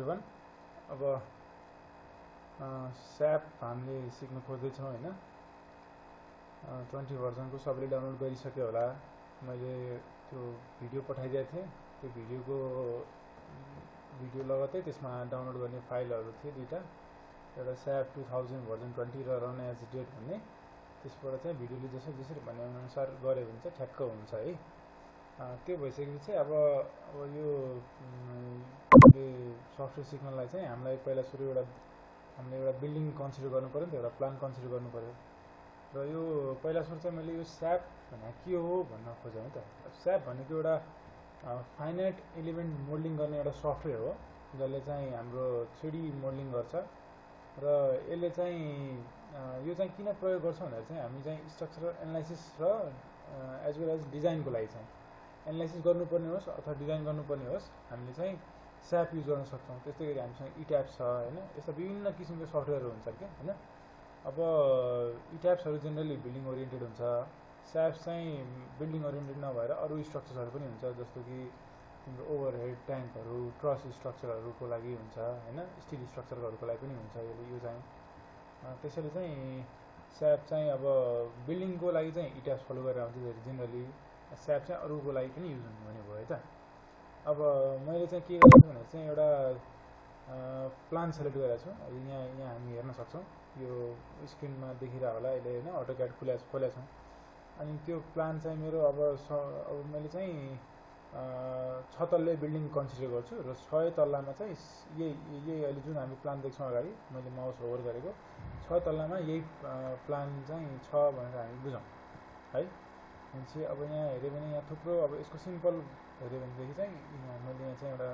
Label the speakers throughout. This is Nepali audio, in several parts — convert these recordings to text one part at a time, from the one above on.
Speaker 1: एभ्रिवान। अब स्याप हामीले सिक्न खोज्दैछौँ हैन। 20 भर्जनको सबैले डाउनलोड गरिसक्यो होला। मैले त्यो भिडियो पठाइदिएको थिएँ। त्यो भिडियो लगत्तै त्यसमा डाउनलोड गर्ने फाइलहरू थिए दुईटा, एउटा स्याप 2000 भर्जन 20 र रन एज डेट भन्ने। त्यसबाट चाहिँ भिडियोले जसरी भने अनुसार गऱ्यो भने चाहिँ ठ्याक्क हुन्छ है। त्यो भइसकेपछि अब यो सफ्टवेयर सिक्नलाई चाहिँ हामीलाई पहिला सुरु हामीले एउटा बिल्डिङ कन्सिडर गर्नु पर्यो नि त, एउटा प्लान कन्सिडर गर्नु पर्यो। र यो पहिला सुरु चाहिँ मैले यो स्याप भने के हो भन्न खोजेँ है त। स्याप भनेको एउटा फाइनाइट एलिमेन्ट मोडलिङ गर्ने एउटा सफ्टवेयर हो, जसले चाहिँ हाम्रो 3D मोडलिङ गर्छ। र यसले चाहिँ यो चाहिँ किन प्रयोग गर्छ भन्दा चाहिँ हामी चाहिँ स्ट्रक्चरल एनालाइसिस र एज वेल एज डिजाइनको लागि चाहिँ एनालाइसिस गर्नुपर्ने होस् अथवा डिजाइन गर्नुपर्ने होस्, हामीले चाहिँ स्याप युज गर्न सक्छौँ। त्यस्तै गरी हामीसँग इट्याप्स छ हैन। यस्ता विभिन्न किसिमको सफ्टवेयरहरू हुन्छ के हैन। अब इट्याप्सहरू जेनरली बिल्डिङ ओरिएन्टेड हुन्छ। स्याप चाहिँ बिल्डिङ ओरिएन्टेड नभएर अरू स्ट्रक्चर्सहरू पनि हुन्छ, जस्तो कि तिम्रो ओभरहेड ट्याङ्कहरू, ट्रस स्ट्रक्चरहरूको लागि हुन्छ हैन, स्टिल स्ट्रक्चरहरूको लागि पनि हुन्छ यो चाहिँ। त्यसैले चाहिँ स्याप चाहिँ अब बिल्डिङको लागि चाहिँ इट्याप्स फलो गरेर आउँछ जेनरली। स्याप चाहिँ अरूको लागि पनि युज हुने भयो है त। अब मैले चाहिँ के गरेको छु भने चाहिँ एउटा प्लान सेलेक्ट गरेको छु। यहाँ हामी हेर्न सक्छौँ, यो स्क्रिनमा देखिरहेको होला अहिले हैन। अटोक्याड खोलेको छौँ। अनि त्यो प्लान चाहिँ मेरो अब मैले चाहिँ 6 तल्ले बिल्डिङ कन्सिडर गर्छु र 6 तल्लामा चाहिँ यही अहिले जुन हामी प्लान देख्छौँ अगाडि मैले माउस होभर गरेको 6 तल्लामा यही प्लान चाहिँ छ भनेर हामी बुझौँ है। भनेपछि अब यहाँ हेऱ्यो भने यहाँ थुप्रो, अब यसको सिम्पल हेऱ्यो भनेदेखि चाहिँ मैले यहाँ चाहिँ एउटा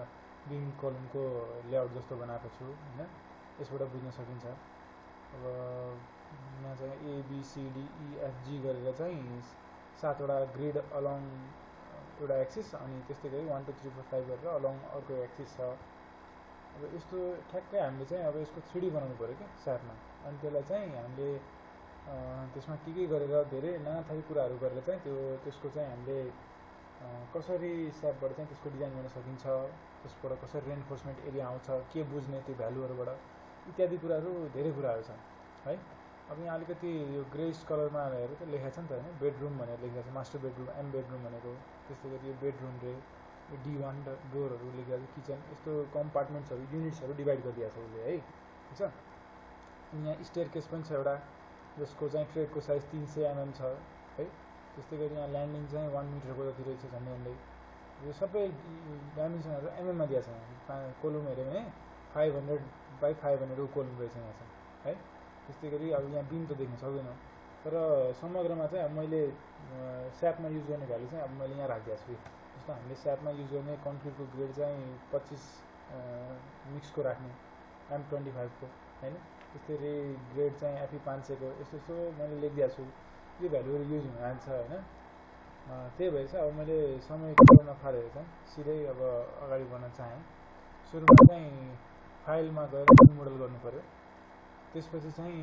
Speaker 1: बिम कलमको लेआउट जस्तो बनाएको छु हैन। यसबाट बुझ्न सकिन्छ। अब यहाँ चाहिँ ABCDEFG गरेर चाहिँ 7 वटा ग्रिड अलङ एउटा एक्सिस, अनि त्यस्तै गरी 1 2 3 4 5 गरेर अलङ अर्को एक्सिस छ। अब यस्तो ठ्याक्कै हामीले चाहिँ अब यसको 3D बनाउनु पर्यो कि स्यापमा। अनि त्यसलाई चाहिँ हामीले त्यसमा के गरेर धेरै नाना थरी कुराहरू गरेर चाहिँ त्यसको चाहिँ हामीले कसरी स्यापबाट चाहिँ त्यसको डिजाइन गर्न सकिन्छ, त्यसबाट कसरी रेन्फोर्समेन्ट एरिया आउँछ, के बुझ्ने त्यो भ्यालुहरूबाट, इत्यादि कुराहरू धेरै कुराहरू छन् है। अब यहाँ अलिकति यो ग्रेस कलरमा हेरेर चाहिँ लेखेको छ नि त हैन। बेडरुम भनेर लेखेको छ, मास्टर बेडरुम, एम बेडरुम भनेको। त्यस्तै गरी यो बेडरुम रे D1 डोरहरू लेखेको छ, किचन, यस्तो कम्पार्टमेन्ट्सहरू युनिट्सहरू डिभाइड गरिदिएको छ उसले है, ठिक छ। अनि यहाँ स्टेयरकेस पनि छ एउटा, जसको चाहिँ ट्रेडको साइज 300 mm छ है। त्यस्तै गरी यहाँ ल्यान्डिङ चाहिँ 1 मिटरको जति रहेछ झन्डै। यो सबै डाइमेन्सनहरू एमएममा दिएको छ। कोलम हेऱ्यो भने 500 बाई 500 को कोलम रहेछ यहाँ चाहिँ है। त्यस्तै गरी अब यहाँ बिम त देख्न सक्दैनौँ, तर समग्रमा चाहिँ अब मैले स्यापमा युज गर्ने भ्यालु चाहिँ अब मैले यहाँ राखिदिएको छु। जस्तो हामीले स्यापमा युज गर्ने कन्क्रिटको ग्रेड चाहिँ 25 मिक्सको राख्ने, M25 को हैन। त्यस्तै गरी ग्रेड चाहिँ FE 500 को, यस्तो मैले लेखिदिएको छु। यो भ्यालुहरू युज हुन जान्छ हैन। त्यही भएर चाहिँ अब मैले समय नफालेर चाहिँ सिधै अब अगाडि बढ्न चाहेँ। सुरुमा चाहिँ फाइलमा गएर मोडल गर्नु पर्यो। त्यसपछि चाहिँ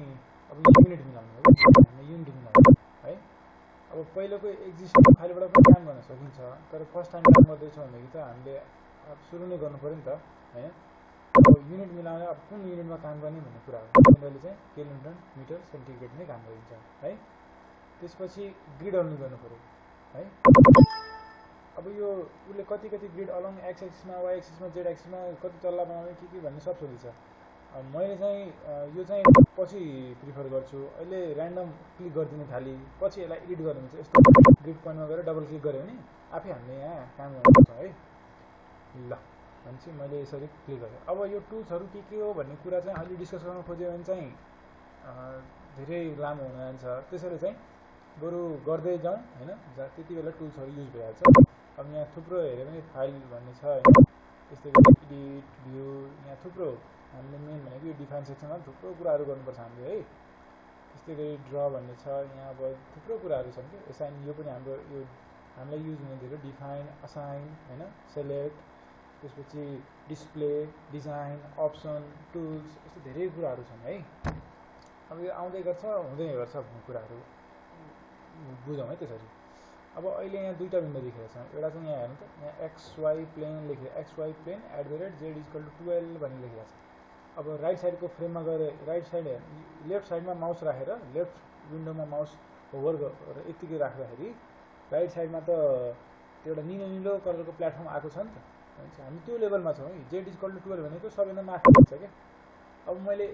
Speaker 1: अब युनिट मिलाउनु हो, हामीले युनिट मिलाउनु है। अब पहिलोको एक्जिस्टिङ फाइलबाट पनि काम गर्न सकिन्छ, तर फर्स्ट टाइम काम गर्दैछौँ भनेदेखि त हामीले अब सुरु नै गर्नु पर्यो नि त हैन। अब युनिट मिलाउने, अब कुन युनिटमा काम गर्ने भन्ने कुरा हो। जनरली चाहिँ केल्भिन, मिटर, सेन्टिग्रेड नै काम गरिन्छ है। त्यसपछि ग्रिड अलङ गर्नु पर्यो है। अब यो उसले कति ग्रिड अलङ एक्स एक्सिसमा, वाइ एक्सिसमा, जेड एक्सिसमा कति तल्ला बनाउने के भन्ने सब सोधिन्छ। मैले चाहिँ यो चाहिँ पछि प्रिफर गर्छु। अहिले ऱ्यान्डम क्लिक गरिदिनु थाली, पछि यसलाई एडिट गर्नु हुन्छ। यस्तो ग्रिड पोइन्टमा गएर डबल क्लिक गऱ्यो भने आफै हामीले यहाँ काम गर्न सक्छौँ है। ल भनेपछि मैले यसरी क्लिक गरेँ। अब यो टुल्सहरू के हो भन्ने कुरा चाहिँ अहिले डिस्कस गर्न खोज्यो भने चाहिँ धेरै लामो हुन जान्छ। त्यसैले चाहिँ बरु गर्दै जाउँ हैन, त्यति बेला टुल्सहरू युज भइहाल्छ। अब यहाँ थुप्रो हेऱ्यो भने फाइल भन्ने छ हैन। त्यस्तै गरी एडिट, भ्यू, यहाँ थुप्रो हामीले मेन भनेको यो डिफाइन सेक्सनमा थुप्रो कुराहरू गर्नुपर्छ हामीले है। त्यस्तै गरी ड्र भन्ने छ, यहाँ अब थुप्रो कुराहरू छन् कि। एसाइन, यो पनि हाम्रो यो हामीलाई युज हुने धेरै डिफाइन, असाइन हैन, सेलेक्ट, त्यसपछि डिस्प्ले, डिजाइन, अप्सन, टुल्स, यस्तो धेरै कुराहरू छन् है। अब यो आउँदै गर्छ हुँदै गर्छ भन्ने कुराहरू बुझौँ है त्यसरी। अब अहिले यहाँ दुईवटा विन्डो देखिरहेको छ। एउटा चाहिँ यहाँ हेर्नु त, यहाँ XY प्लेन लेखेर XY प्लेन @z=12 भन्ने लेखेको छ। अब राइट साइडको फ्रेममा गएर राइट साइड लेफ्ट साइडमा माउस राखेर लेफ्ट विन्डोमा माउस होभर गरेर यतिकै राख्दाखेरि राइट साइडमा त त्यो एउटा निलो निलो कलरको प्लेटफर्म आएको छ नि त। हामी त्यो लेभलमा छौँ है। z=12 भनेको सबैभन्दा माथि हुन्छ क्या। अब मैले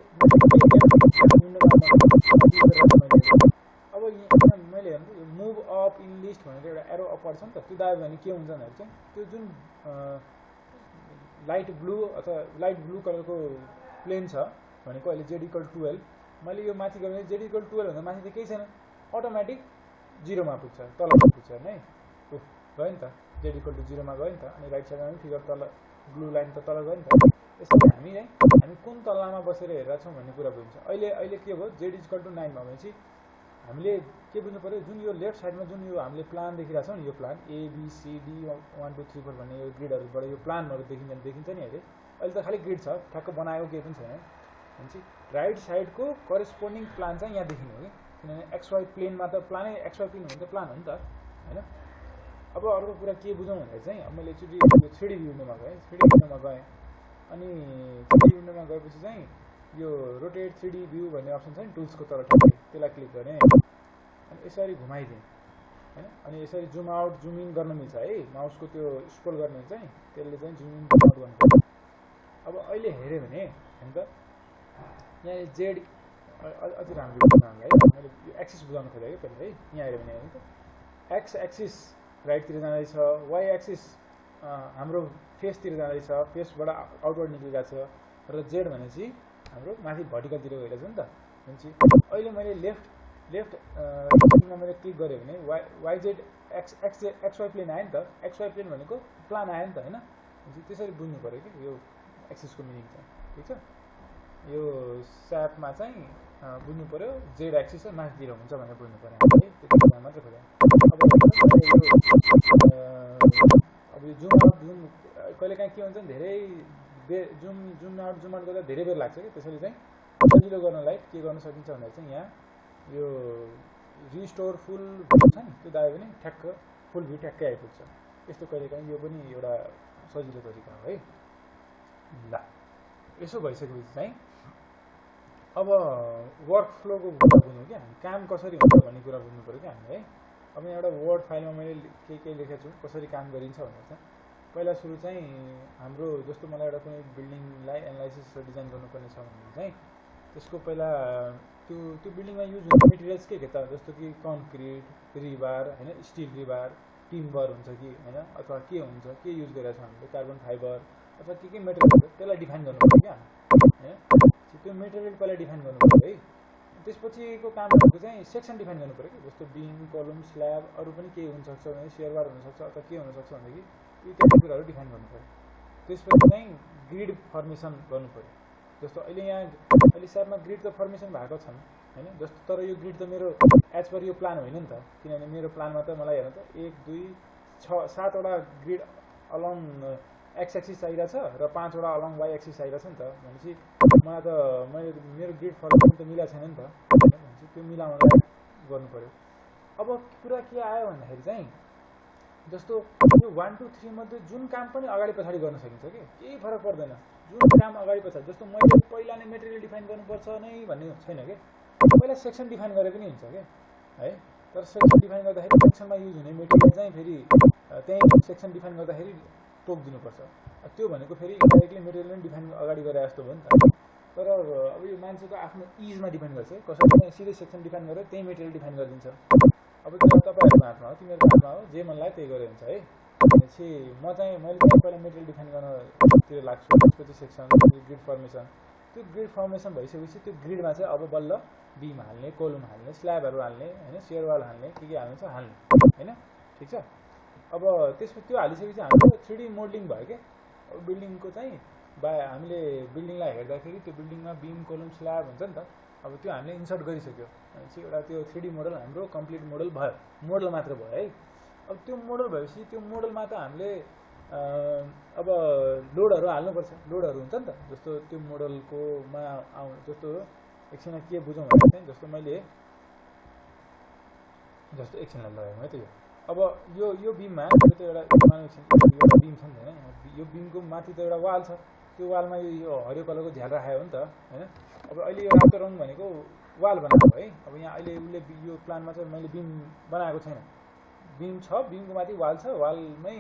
Speaker 1: अब यहाँ मैले हेर्नु यो मुभ अप इन लिस्ट भनेर एउटा एरो अपवर्ड छ नि त, त्यो दाब्यो भने के हुन्छ भन्दाखेरि चाहिँ त्यो जुन लाइट ब्लू अथवा लाइट ब्लू कलरको प्लेन छ भनेको अहिले z=12, मैले यो माथि गयो भने z=12 भन्दा माथि त केही छैन, अटोमेटिक 0 मा पुग्छ, तलमा पुग्छ है। गयो नि त, z=0 मा गयो नि त। अनि राइट साइडमा पनि फिगर तल ब्लू लाइन त तल गयो नि त। यसरी हामी कुन तल्लामा बसेर हेरेका छौँ भन्ने कुरा बुझिन्छ। अहिले के भयो, z=9 मा भनेपछि हामीले के बुझ्नु पर्यो, जुन यो लेफ्ट साइडमा जुन यो हामीले प्लान देखिरहेको छौँ नि, यो प्लान ABCD 1 2 3 4 भन्ने यो ग्रिडहरूबाट यो प्लानहरू देखिन्छ नि अहिले। अहिले त खालि ग्रिड छ, ठ्याक्क बनाएको केही पनि छैन भनेपछि राइट साइडको करेस्पोन्डिङ प्लान चाहिँ यहाँ देखिने हो कि, किनभने XY प्लेनमा त प्लानै XY प्लेन भने त प्लान हो नि त होइन। अब अर्को कुरा के बुझौँ भन्दाखेरि चाहिँ अब मैले एकचोटि यो 3D विन्डोमा गएँ, 3D विन्डोमा गएँ अनि 3D विन्डोमा गएपछि चाहिँ यो रोटेट 3D भ्यू भन्ने अप्सन छ नि टुल्सको तल ठ्याक्कै, त्यसलाई क्लिक गरेँ अनि यसरी घुमाइदिएँ होइन। अनि यसरी जुम आउट जुम इन गर्न मिल्छ है, माउसको त्यो स्क्रोल गर्ने चाहिँ त्यसले चाहिँ जुम इन जुम आउट गर्नुपर्छ। अब अहिले हेऱ्यो भने होइन त यहाँ जेड अझै राम्रो बुझ्नलाई है, मैले यो एक्सिस बुझाउनु खोजेँ कि पहिला है। यहाँ हेऱ्यो भने हेर्नु त, एक्स एक्सिस राइटतिर जाँदैछ, वाइ एक्सिस हाम्रो फेसतिर जाँदैछ, फेसबाट आउटवर्ड निक्लिरहेको छ, र जेड भनेपछि हाम्रो माथि भर्टिकलतिर गइरहेछ नि त। भनेपछि अहिले मैले लेफ्टमा मैले क्लिक गरेँ भने YZ XY प्लेन आयो नि त, XY प्लेन भनेको प्लान आयो नि त होइन। त्यसरी बुझ्नु पऱ्यो कि यो एक्सिसको मिनिङ चाहिँ, ठिक छ। यो स्यापमा चाहिँ बुझ्नु पऱ्यो जेड एक्सिस चाहिँ माथितिर हुन्छ भनेर बुझ्नु पऱ्यो है, त्यति मात्रै खोज्यो। अब यो जुम आउट जुम कहिलेकाहीँ के हुन्छ नि, धेरै जुम आउट गर्दा धेरै बेर लाग्छ कि, त्यसरी चाहिँ सजिलो गर्नलाई के गर्न सकिन्छ भन्दा चाहिँ यहाँ यो रिस्टोर फुल भ्यू छ नि, त्यो दायो भने ठ्याक्क फुल भ्यू ठ्याक्कै आइपुग्छ। यस्तो कहिलेकाहीँ यो पनि एउटा सजिलो तरिका हो है। ल यसो भइसकेपछि चाहिँ अब वर्क फ्लोको कुरा बुझ्यौँ क्या, काम कसरी हुन्छ भन्ने कुरा बुझ्नु पऱ्यो क्या हामीले है। अब यहाँ एउटा वर्ड फाइलमा मैले के लेखेको छु, कसरी काम गरिन्छ भनेर चाहिँ पहिला सुरु चाहिँ हाम्रो जस्तो मलाई एउटा कुनै बिल्डिङलाई एनालाइसिस र डिजाइन गर्नुपर्ने छ भने चाहिँ त्यसको पहिला त्यो बिल्डिङमा युज हुने मेटेरियल्स के त, जस्तो कि कन्क्रिट, रिबार होइन, स्टिल रिबार, टिम्बर हुन्छ कि होइन, अथवा के हुन्छ, के युज गरिरहेको छ हामीले, कार्बन फाइबर अथवा के मेटेरियल हुन्छ त्यसलाई डिफाइन गर्नु पऱ्यो क्या होइन। त्यो मेटेरियल पहिला डिफाइन गर्नु पऱ्यो है। त्यसपछिको काम भनेको चाहिँ सेक्सन डिफाइन गर्नु पऱ्यो कि, जस्तो बिम, कलम, स्ल्याब, अरू पनि केही हुनसक्छ भने सेयरबार हुनसक्छ अथवा के हुनसक्छ भनेदेखि इत्यादि कुराहरू डिफाइन गर्नु पऱ्यो। त्यसपछि चाहिँ ग्रिड फर्मेसन गर्नु पऱ्यो। जस्तो अहिले स्यापमा ग्रिड त फर्मेसन भएको छन् होइन, जस्तो तर यो ग्रिड त मेरो एज पर यो प्लान होइन नि त, किनभने मेरो प्लानमा त मलाई हेर्नु त 1 2 6 7वटा ग्रिड अलङ एक्स एक्सिस चाहिरहेछ र 5वटा अलङ वाइ एक्सिस चाहिरहेछ नि त। भनेपछि मलाई त मेरो ग्रिड फर्मेसन त मिलाएको छैन नि त, भनेपछि त्यो मिलाउनलाई गर्नु पऱ्यो। अब कुरा के आयो भन्दाखेरि चाहिँ जस्तो यो 1 2 3 मध्ये जुन काम पनि अगाडि पछाडि गर्न सकिन्छ कि, केही फरक पर्दैन जुन काम अगाडि पछाडि। जस्तो मैले पहिला नै मेटेरियल डिफाइन गर्नुपर्छ नै भन्ने छैन कि, पहिला सेक्सन डिफाइन गरे पनि हुन्छ क्या है। तर सेक्सन डिफाइन गर्दाखेरि सेक्सनमा युज हुने मेटेरियल चाहिँ फेरि त्यही सेक्सन डिफाइन गर्दाखेरि तोकिदिनुपर्छ। त्यो भनेको फेरि इन्डाइरेक्टली मेटेरियल पनि डिफाइन अगाडि गरे जस्तो हो नि त। तर अब यो मान्छेको आफ्नो इजमा डिपेन्ड गर्छ, कसैले चाहिँ सिधै सेक्सन डिफाइन गरेर त्यही मेटेरियल डिफाइन गरिदिन्छ। अब त्यो तपाईँहरूको हातमा हो, तिमीहरूको हातमा हो, जे मन लाग्यो त्यही गरे हुन्छ है। भनेपछि मैले पहिला मेटेरियल डिफाइन गर्नतिर लाग्छु, त्यसपछि सेक्सन, ग्रिड फर्मेसन। त्यो ग्रिड फर्मेसन भइसकेपछि त्यो ग्रिडमा चाहिँ अब बल्ल बिम हाल्ने, कोलम हाल्ने, स्ल्याबहरू हाल्ने होइन, सेयरवाल हाल्ने, के हाल्नु छ हाल्ने होइन, ठिक छ। अब त्यसपछि त्यो हालिसकेपछि हाम्रो 3D मोडलिङ भयो क्या। अब बिल्डिङको चाहिँ हामीले बिल्डिङलाई हेर्दाखेरि त्यो बिल्डिङमा बिम, कोलम, स्ल्याब हुन्छ नि त। अब त्यो हामीले इन्सर्ट गरिसक्यो भनेपछि एउटा त्यो 3D मोडल हाम्रो कम्प्लिट मोडल भयो, मोडल मात्र भयो है। अब त्यो मोडल भएपछि त्यो मोडलमा त हामीले अब लोडहरू हाल्नुपर्छ, लोडहरू हुन्छ नि त। जस्तो त्यो मोडलकोमा जस्तो एकछिनमा के बुझौँ भने चाहिँ जस्तो मैले जस्तो एकछिनलाई लगाएँ है, त यो अब यो बिममा यो त एउटा एउटा बिम छ नि होइन, यो बिमको माथि त एउटा वाल छ, त्यो वालमा यो हरियो कलरको झ्याल राखेको हो नि त होइन। अब अहिले यो रातो रङ भनेको वाल बनाएको है। अब यहाँ अहिले उसले यो प्लानमा चाहिँ मैले बिम बनाएको छैन, बिम छ, बिमको माथि वाल छ, वालमै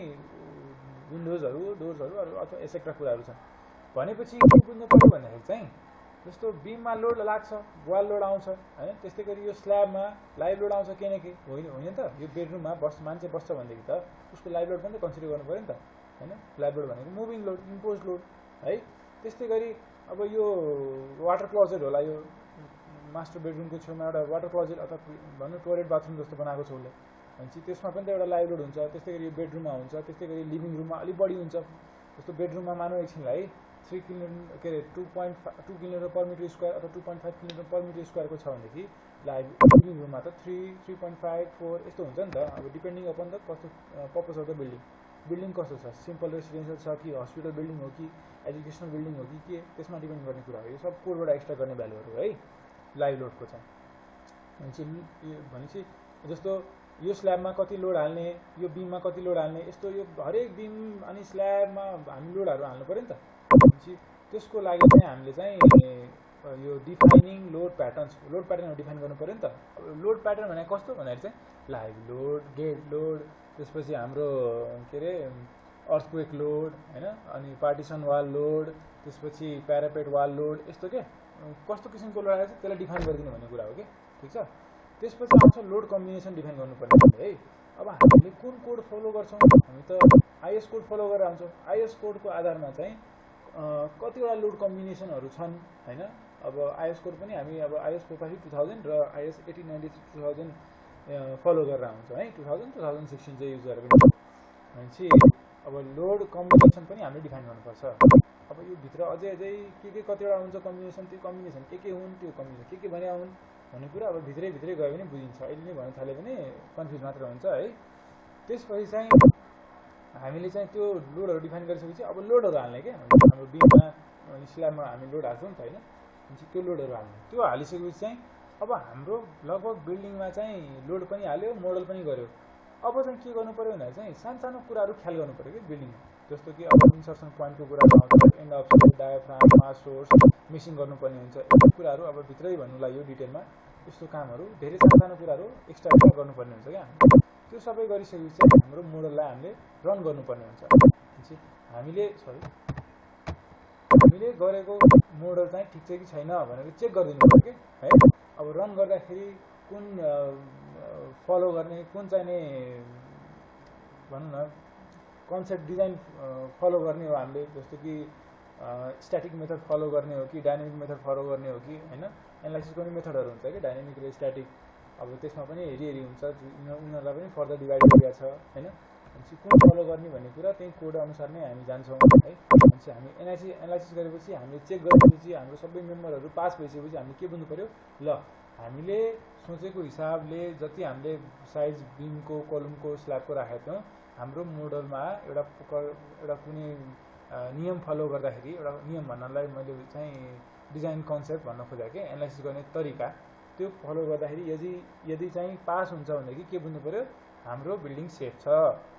Speaker 1: विन्डोजहरू डोर्सहरू अथवा एसेक्ट्रा कुराहरू छन् भनेपछि के बुझ्नु पऱ्यो भन्दाखेरि चाहिँ जस्तो बिममा लोड लाग्छ, वाल लोड आउँछ होइन, त्यस्तै गरी यो स्ल्याबमा लाइभ लोड आउँछ केही न केही, होइन त। यो बेडरुममा मान्छे बस्छ भनेदेखि त उसको लाइभ लोड पनि त कन्सिडर गर्नु पऱ्यो नि त होइन। लाइभ लोड भनेको मुभिङ लोड, इम्पोज लोड है। त्यस्तै गरी अब यो वाटर क्लोजेट होला, यो मास्टर बेडरुमको छेउमा एउटा वाटर क्लोजेट अथवा भनौँ टोयलेट बाथरुम जस्तो बनाएको छ उसले भनेपछि त्यसमा पनि त एउटा लाइभ लोड हुन्छ। त्यस्तै गरी यो बेडरुममा हुन्छ, त्यस्तै गरी लिभिङ रुममा अलिक बढी हुन्छ। जस्तो बेडरुममा मानौँ एकछिनलाई 3 किलोमिटर के अरे 2.2 किलोमिटर पर मिटर स्क्वायर अथवा 2.5 किलोमिटर पर मिटर स्क्वायरको छ भनेदेखि लिभिङ रुममा त 3.5 4 यस्तो हुन्छ नि त। अब डिपेन्डिङ अपन द कस्तो पर्पज अफ द बिल्डिङ कस्तो छ, सिम्पल रेसिडेन्सियल छ कि हस्पिटल बिल्डिङ हो कि एजुकेसनल बिल्डिङ हो कि के, त्यसमा डिपेन्ड गर्ने कुरा हो। यो सब कोडबाट एक्स्ट्रा गर्ने भ्यालुहरू है लाइभ लोडको चाहिँ। भनेपछि जस्तो यो स्ल्याबमा कति लोड हाल्ने, यो बिममा कति लोड हाल्ने, यस्तो यो हरेक बिम अनि स्ल्याबमा हामी लोडहरू हाल्नु पऱ्यो नि त। भनेपछि त्यसको लागि चाहिँ हामीले चाहिँ यो डिफाइनिङ लोड प्याटर्नहरू डिफाइन गर्नु पऱ्यो नि त। लोड प्याटर्न भनेको कस्तो भन्दाखेरि चाहिँ लाइभ लोड, गेट लोड, त्यसपछि हाम्रो के अरे अर्थक्वेक लोड होइन, अनि पार्टिसन वाल लोड, त्यसपछि प्यारापेट वाल लोड, यस्तो के कस्तो किसिमको लोड आएको छ त्यसलाई डिफाइन गरिदिनु भन्ने कुरा हो कि, ठिक छ। त्यसपछि आउँछ लोड कम्बिनेसन डिफाइन गर्नुपर्ने है। अब हामीले कुन कोड फलो गर्छौँ, हामी त आइएस कोड फलो गरेर आउँछौँ। आइएस कोडको आधारमा चाहिँ कतिवटा लोड कम्बिनेसनहरू छन् होइन। अब आइएस कोड पनि हामी अब आइएस 450-2000 र आइएस 1893-2000 फलो गरेर आउँछौँ है। 2000-2016 चाहिँ युज गरेर भनेपछि अब लोड कम्बिनेसन पनि हामीले डिफाइन गर्नुपर्छ। अब यो भित्र अझै के कतिवटा हुन्छ कम्बिनेसन, त्यो कम्बिनेसन के हुन्, त्यो कम्बिनेसन के भने हुन् भन्ने कुरा अब भित्रै गयो भने बुझिन्छ। अहिले नै भन्न थाल्यो भने कन्फ्युज मात्र हुन्छ है। त्यसपछि चाहिँ हामीले चाहिँ त्यो लोडहरू डिफाइन गरिसकेपछि अब लोडहरू हाल्ने क्या, हाम्रो बिममा स्ल्याबमा हामी लोड हाल्छौँ नि त होइन। त्यो लोडहरू हाल्ने, त्यो हालिसकेपछि चाहिँ अब हाम्रो लगभग बिल्डिङमा चाहिँ लोड पनि हाल्यो, मोडल पनि गर्यो। अब चाहिँ के गर्नु पऱ्यो भन्दा चाहिँ सानो कुराहरू ख्याल गर्नु पऱ्यो कि बिल्डिङमा, जस्तो कि अब इन्सर्सन पोइन्टको कुरा आउँछ, and of diaphragm, mass source missing गर्नुपर्ने हुन्छ। यस्तो कुराहरू अब भित्रै भन्नुलाई यो डिटेलमा यस्तो कामहरू धेरै सानो कुराहरू एक्स्ट्रा गर्नुपर्ने हुन्छ क्या। त्यो सबै गरिसकेपछि चाहिँ हाम्रो मोडललाई हामीले रन गर्नुपर्ने हुन्छ। हामीले गरेको मोडल चाहिँ ठिक छ कि छैन भनेर चेक गरिदिनु पऱ्यो कि है। अब रन गर्दाखेरि कुन फलो गर्ने, कुन चाहिने भनौँ न कन्सेप्ट डिजाइन फलो गर्ने हो हामीले, जस्तो कि स्ट्याटिक मेथड फलो गर्ने हो कि डाइनामिक मेथड फलो गर्ने हो कि होइन। एनालाइसिसको पनि मेथडहरू हुन्छ कि डाइनामिक र स्ट्याटिक, अब त्यसमा पनि हेरी हुन्छ, उनीहरूलाई पनि फर्दर डिभाइड गरिएको छ होइन। भनेपछि कुन फलो गर्ने भन्ने कुरा त्यही कोड अनुसार नै हामी जान्छौँ है। भनेपछि हामी एनालाइसिस गरेपछि हामीले चेक गरेपछि हाम्रो सबै मेम्बरहरू पास भइसकेपछि हामीले के बुझ्नु पऱ्यो, ल हामीले सोचेको हिसाबले जति हामीले साइज बिमको कलमको स्ल्याबको राखेको थियौँ हाम्रो मोडलमा एउटा कुनै नियम फलो गर्दाखेरि, एउटा नियम भन्नलाई मैले चाहिँ डिजाइन कन्सेप्ट भन्न खोजेँ कि एनालाइसिस गर्ने तरिका, त्यो फलो गर्दाखेरि यदि चाहिँ पास हुन्छ भनेदेखि के बुझ्नु पऱ्यो, हाम्रो बिल्डिङ सेफ छ।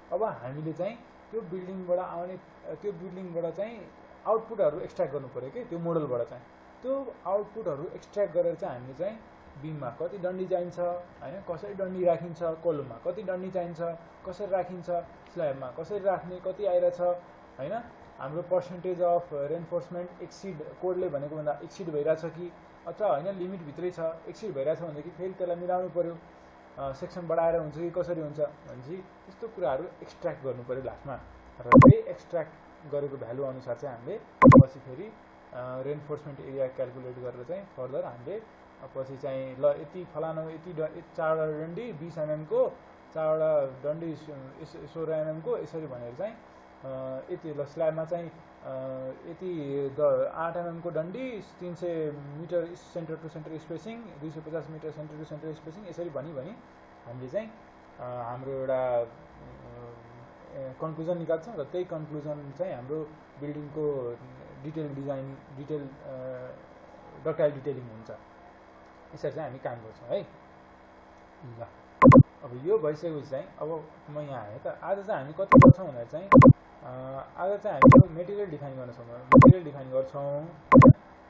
Speaker 1: अब हामीले चाहिँ त्यो बिल्डिङबाट चाहिँ आउटपुटहरू एक्सट्र्याक्ट गर्नु पऱ्यो कि त्यो मोडलबाट चाहिँ त्यो आउटपुटहरू एक्सट्र्याक्ट गरेर चाहिँ हामीले चाहिँ बिममा कति डन्डी चाहिन्छ होइन, कसरी डन्डी राखिन्छ, कोलममा कति डन्डी चाहिन्छ, कसरी राखिन्छ, स्ल्याबमा कसरी राख्ने, कति आइरहेछ होइन, हाम्रो पर्सेन्टेज अफ रेन्फोर्समेन्ट एक्सिड कोडले भनेको भन्दा एक्सिड भइरहेछ कि अथवा होइन लिमिटभित्रै छ, एक्सिड भइरहेछ भनेदेखि फेरि त्यसलाई मिलाउनु पऱ्यो, सेक्सन बढाएर हुन्छ कि कसरी हुन्छ भनेपछि त्यस्तो कुराहरू एक्सट्र्याक्ट गर्नु पऱ्यो लास्टमा। र त्यही एक्सट्र्याक्ट गरेको भ्यालु अनुसार चाहिँ हामीले पछि फेरि रेन्फोर्समेन्ट एरिया क्यालकुलेट गरेर चाहिँ फर्दर हामीले पछि चाहिँ ल यति फलानु यति 4वटा डन्डी 20 mm को, 4वटा डन्डी 16 mm को, यसरी भनेर चाहिँ यति ल स्ल्याबमा चाहिँ यति 8 mm को डन्डी, 300 metre centre to centre spacing, 250 metre centre to centre spacing, यसरी भनी हामीले चाहिँ हाम्रो एउटा कन्क्लुजन निकाल्छौँ र त्यही कन्क्लुजन चाहिँ हाम्रो बिल्डिङको डिटेल डक्टाइल डिटेलिङ हुन्छ। यसरी चाहिँ हामी काम गर्छौँ है। ल अब यो भइसकेपछि चाहिँ अब म यहाँ आएँ त आज चाहिँ हामी कति गर्छौँ भनेर चाहिँ आज चाहिँ हामी मेटेरियल डिफाइन गर्छौँ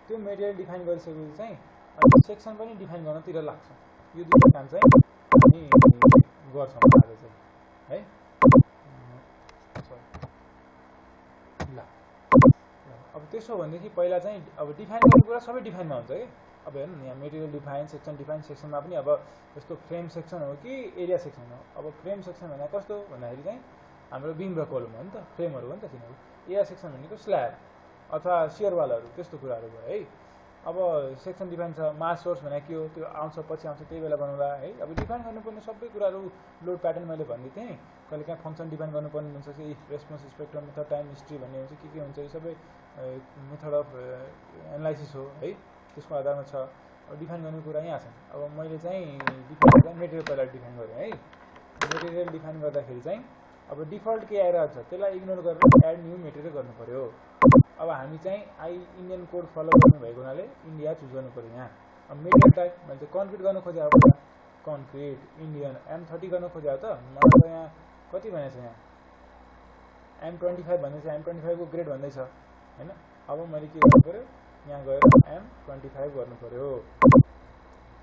Speaker 1: त्यो मेटेरियल डिफाइन गरिसकेपछि चाहिँ अनि सेक्सन पनि डिफाइन गर्नतिर लाग्छौँ यो दुईवटा काम चाहिँ हामी गर्छौँ आज चाहिँ है ल अब त्यसो भनेदेखि पहिला चाहिँ अब डिफाइन गर्ने कुरा सबै डिफाइनमा हुन्छ कि अब हेर्नु यहाँ मेटेरियल डिफाइन सेक्सनमा पनि अब यस्तो फ्रेम सेक्सन हो कि एरिया सेक्सन हो अब फ्रेम सेक्सन भने कस्तो भन्दाखेरि चाहिँ हाम्रो बिम र कलम हो नि त फ्रेमहरू हो नि त तिनीहरू एरिया सेक्सन भनेको स्ल्याब अथवा सियर वालहरू त्यस्तो कुराहरू भयो है अब सेक्सन डिफाइन छ मास सोर्स भनेको के हो त्यो आउँछ पछि आउँछ त्यही बेला बनाउँदा है अब डिफाइन गर्नुपर्ने सबै कुराहरू लोड प्याटर्न मैले भनिदिएको थिएँ कहिले काहीँ फङ्सन डिफाइन गर्नुपर्ने हुन्छ कि response spectrum method time history भन्ने हुन्छ के हुन्छ यो सबै मेथड अफ एनालाइसिस हो है त्यसको आधारमा छ अब डिफाइन गर्ने कुरा यहाँ छ अब मैले चाहिँ डिफाइन गर्दा मेटेरियल पहिला डिफाइन गरेँ है मेटेरियल डिफाइन गर्दाखेरि चाहिँ अब डिफल्ट के आइरहेको छ त्यसलाई इग्नोर गरेर एड न्यू मेटेरियल गर्नु पऱ्यो अब हामी चाहिँ इन्डियन कोड फलो गर्नु भएको हुनाले इन्डिया चुज गर्नु पऱ्यो यहाँ अब मेटेरियल टाइप मैले चाहिँ कन्क्रिट गर्न खोजेँ अब कन्क्रिट इन्डियन M30 गर्न खोजेँ त मलाई त यहाँ कति भनेको छ यहाँ M25 भन्दैछ M25 को ग्रेड भन्दैछ हैन अब मैले के गर्नु पऱ्यो यहाँ गएर M25 गर्नु पऱ्यो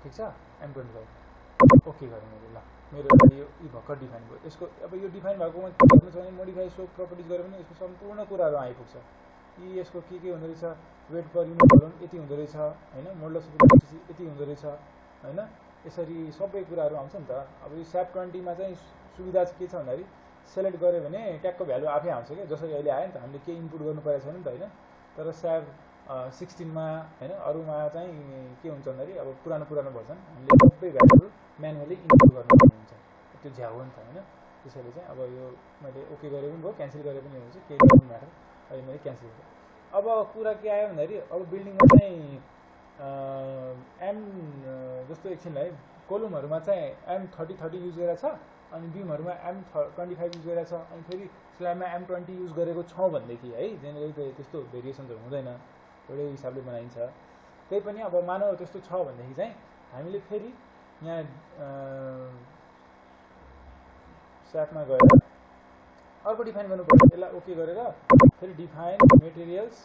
Speaker 1: ठिक छ M25 ओके गरेँ मैले ल मेरो यो भर्खर डिफाइन भयो यसको अब यो डिफाइन भएकोमा के गर्नु छ भने मोडिफाई सो प्रपर्टिज गरे पनि यसको सम्पूर्ण कुराहरू आइपुग्छ यी यसको के हुँदो रहेछ वेट पर युनिटहरू पनि यति हुँदो रहेछ हैन मोडुलस अफ इलास्टिसिटी यति हुँदो रहेछ हैन यसरी सबै कुराहरू आउँछ नि त अब यो स्याप 20 मा चाहिँ सुविधा के छ भन्दाखेरि सेलेक्ट गरे भने ट्यागको भ्यालु आफै आउँछ के जसरी अहिले आयो नि त हामीले के इनपुट गर्नु परेको छैन नि त हैन तर स्याप 16 मा हैन अरुमा चाहिँ के हुन्छ भन्दाखेरि अब पुरानो भर्सन हामीले सबै भ्यालुहरू म्यानुअली इनपुट गर्नुपर्ने हुन्छ त्यो झ्याउ हो नि त हैन त्यसैले चाहिँ अब यो मैले ओके गरे पनि भयो क्यान्सल गरे पनि हुन्छ केही डजन्ट म्याटर अहिले मैले क्यान्सल गरेँ अब कुरा के आयो भन्दाखेरि अब बिल्डिङमा चाहिँ जस्तो एकछिनलाई कोलुमहरूमा चाहिँ M30 युज गरेको छ अनि बिमहरूमा M25 युज गरेको छ अनि फेरि स्ल्याबमा M20 युज गरेको छौँ भनेदेखि है जेनरली त त्यस्तो भेरिएसनहरू हुँदैन एउटै हिसाबले बनाइन्छ त्यही पनि अब मानव त्यस्तो छ भनेदेखि चाहिँ हामीले फेरि यहाँ स्यापमा गएर अर्को डिफाइन गर्नु पर्छ यसलाई ओके गरेर फेरि define materials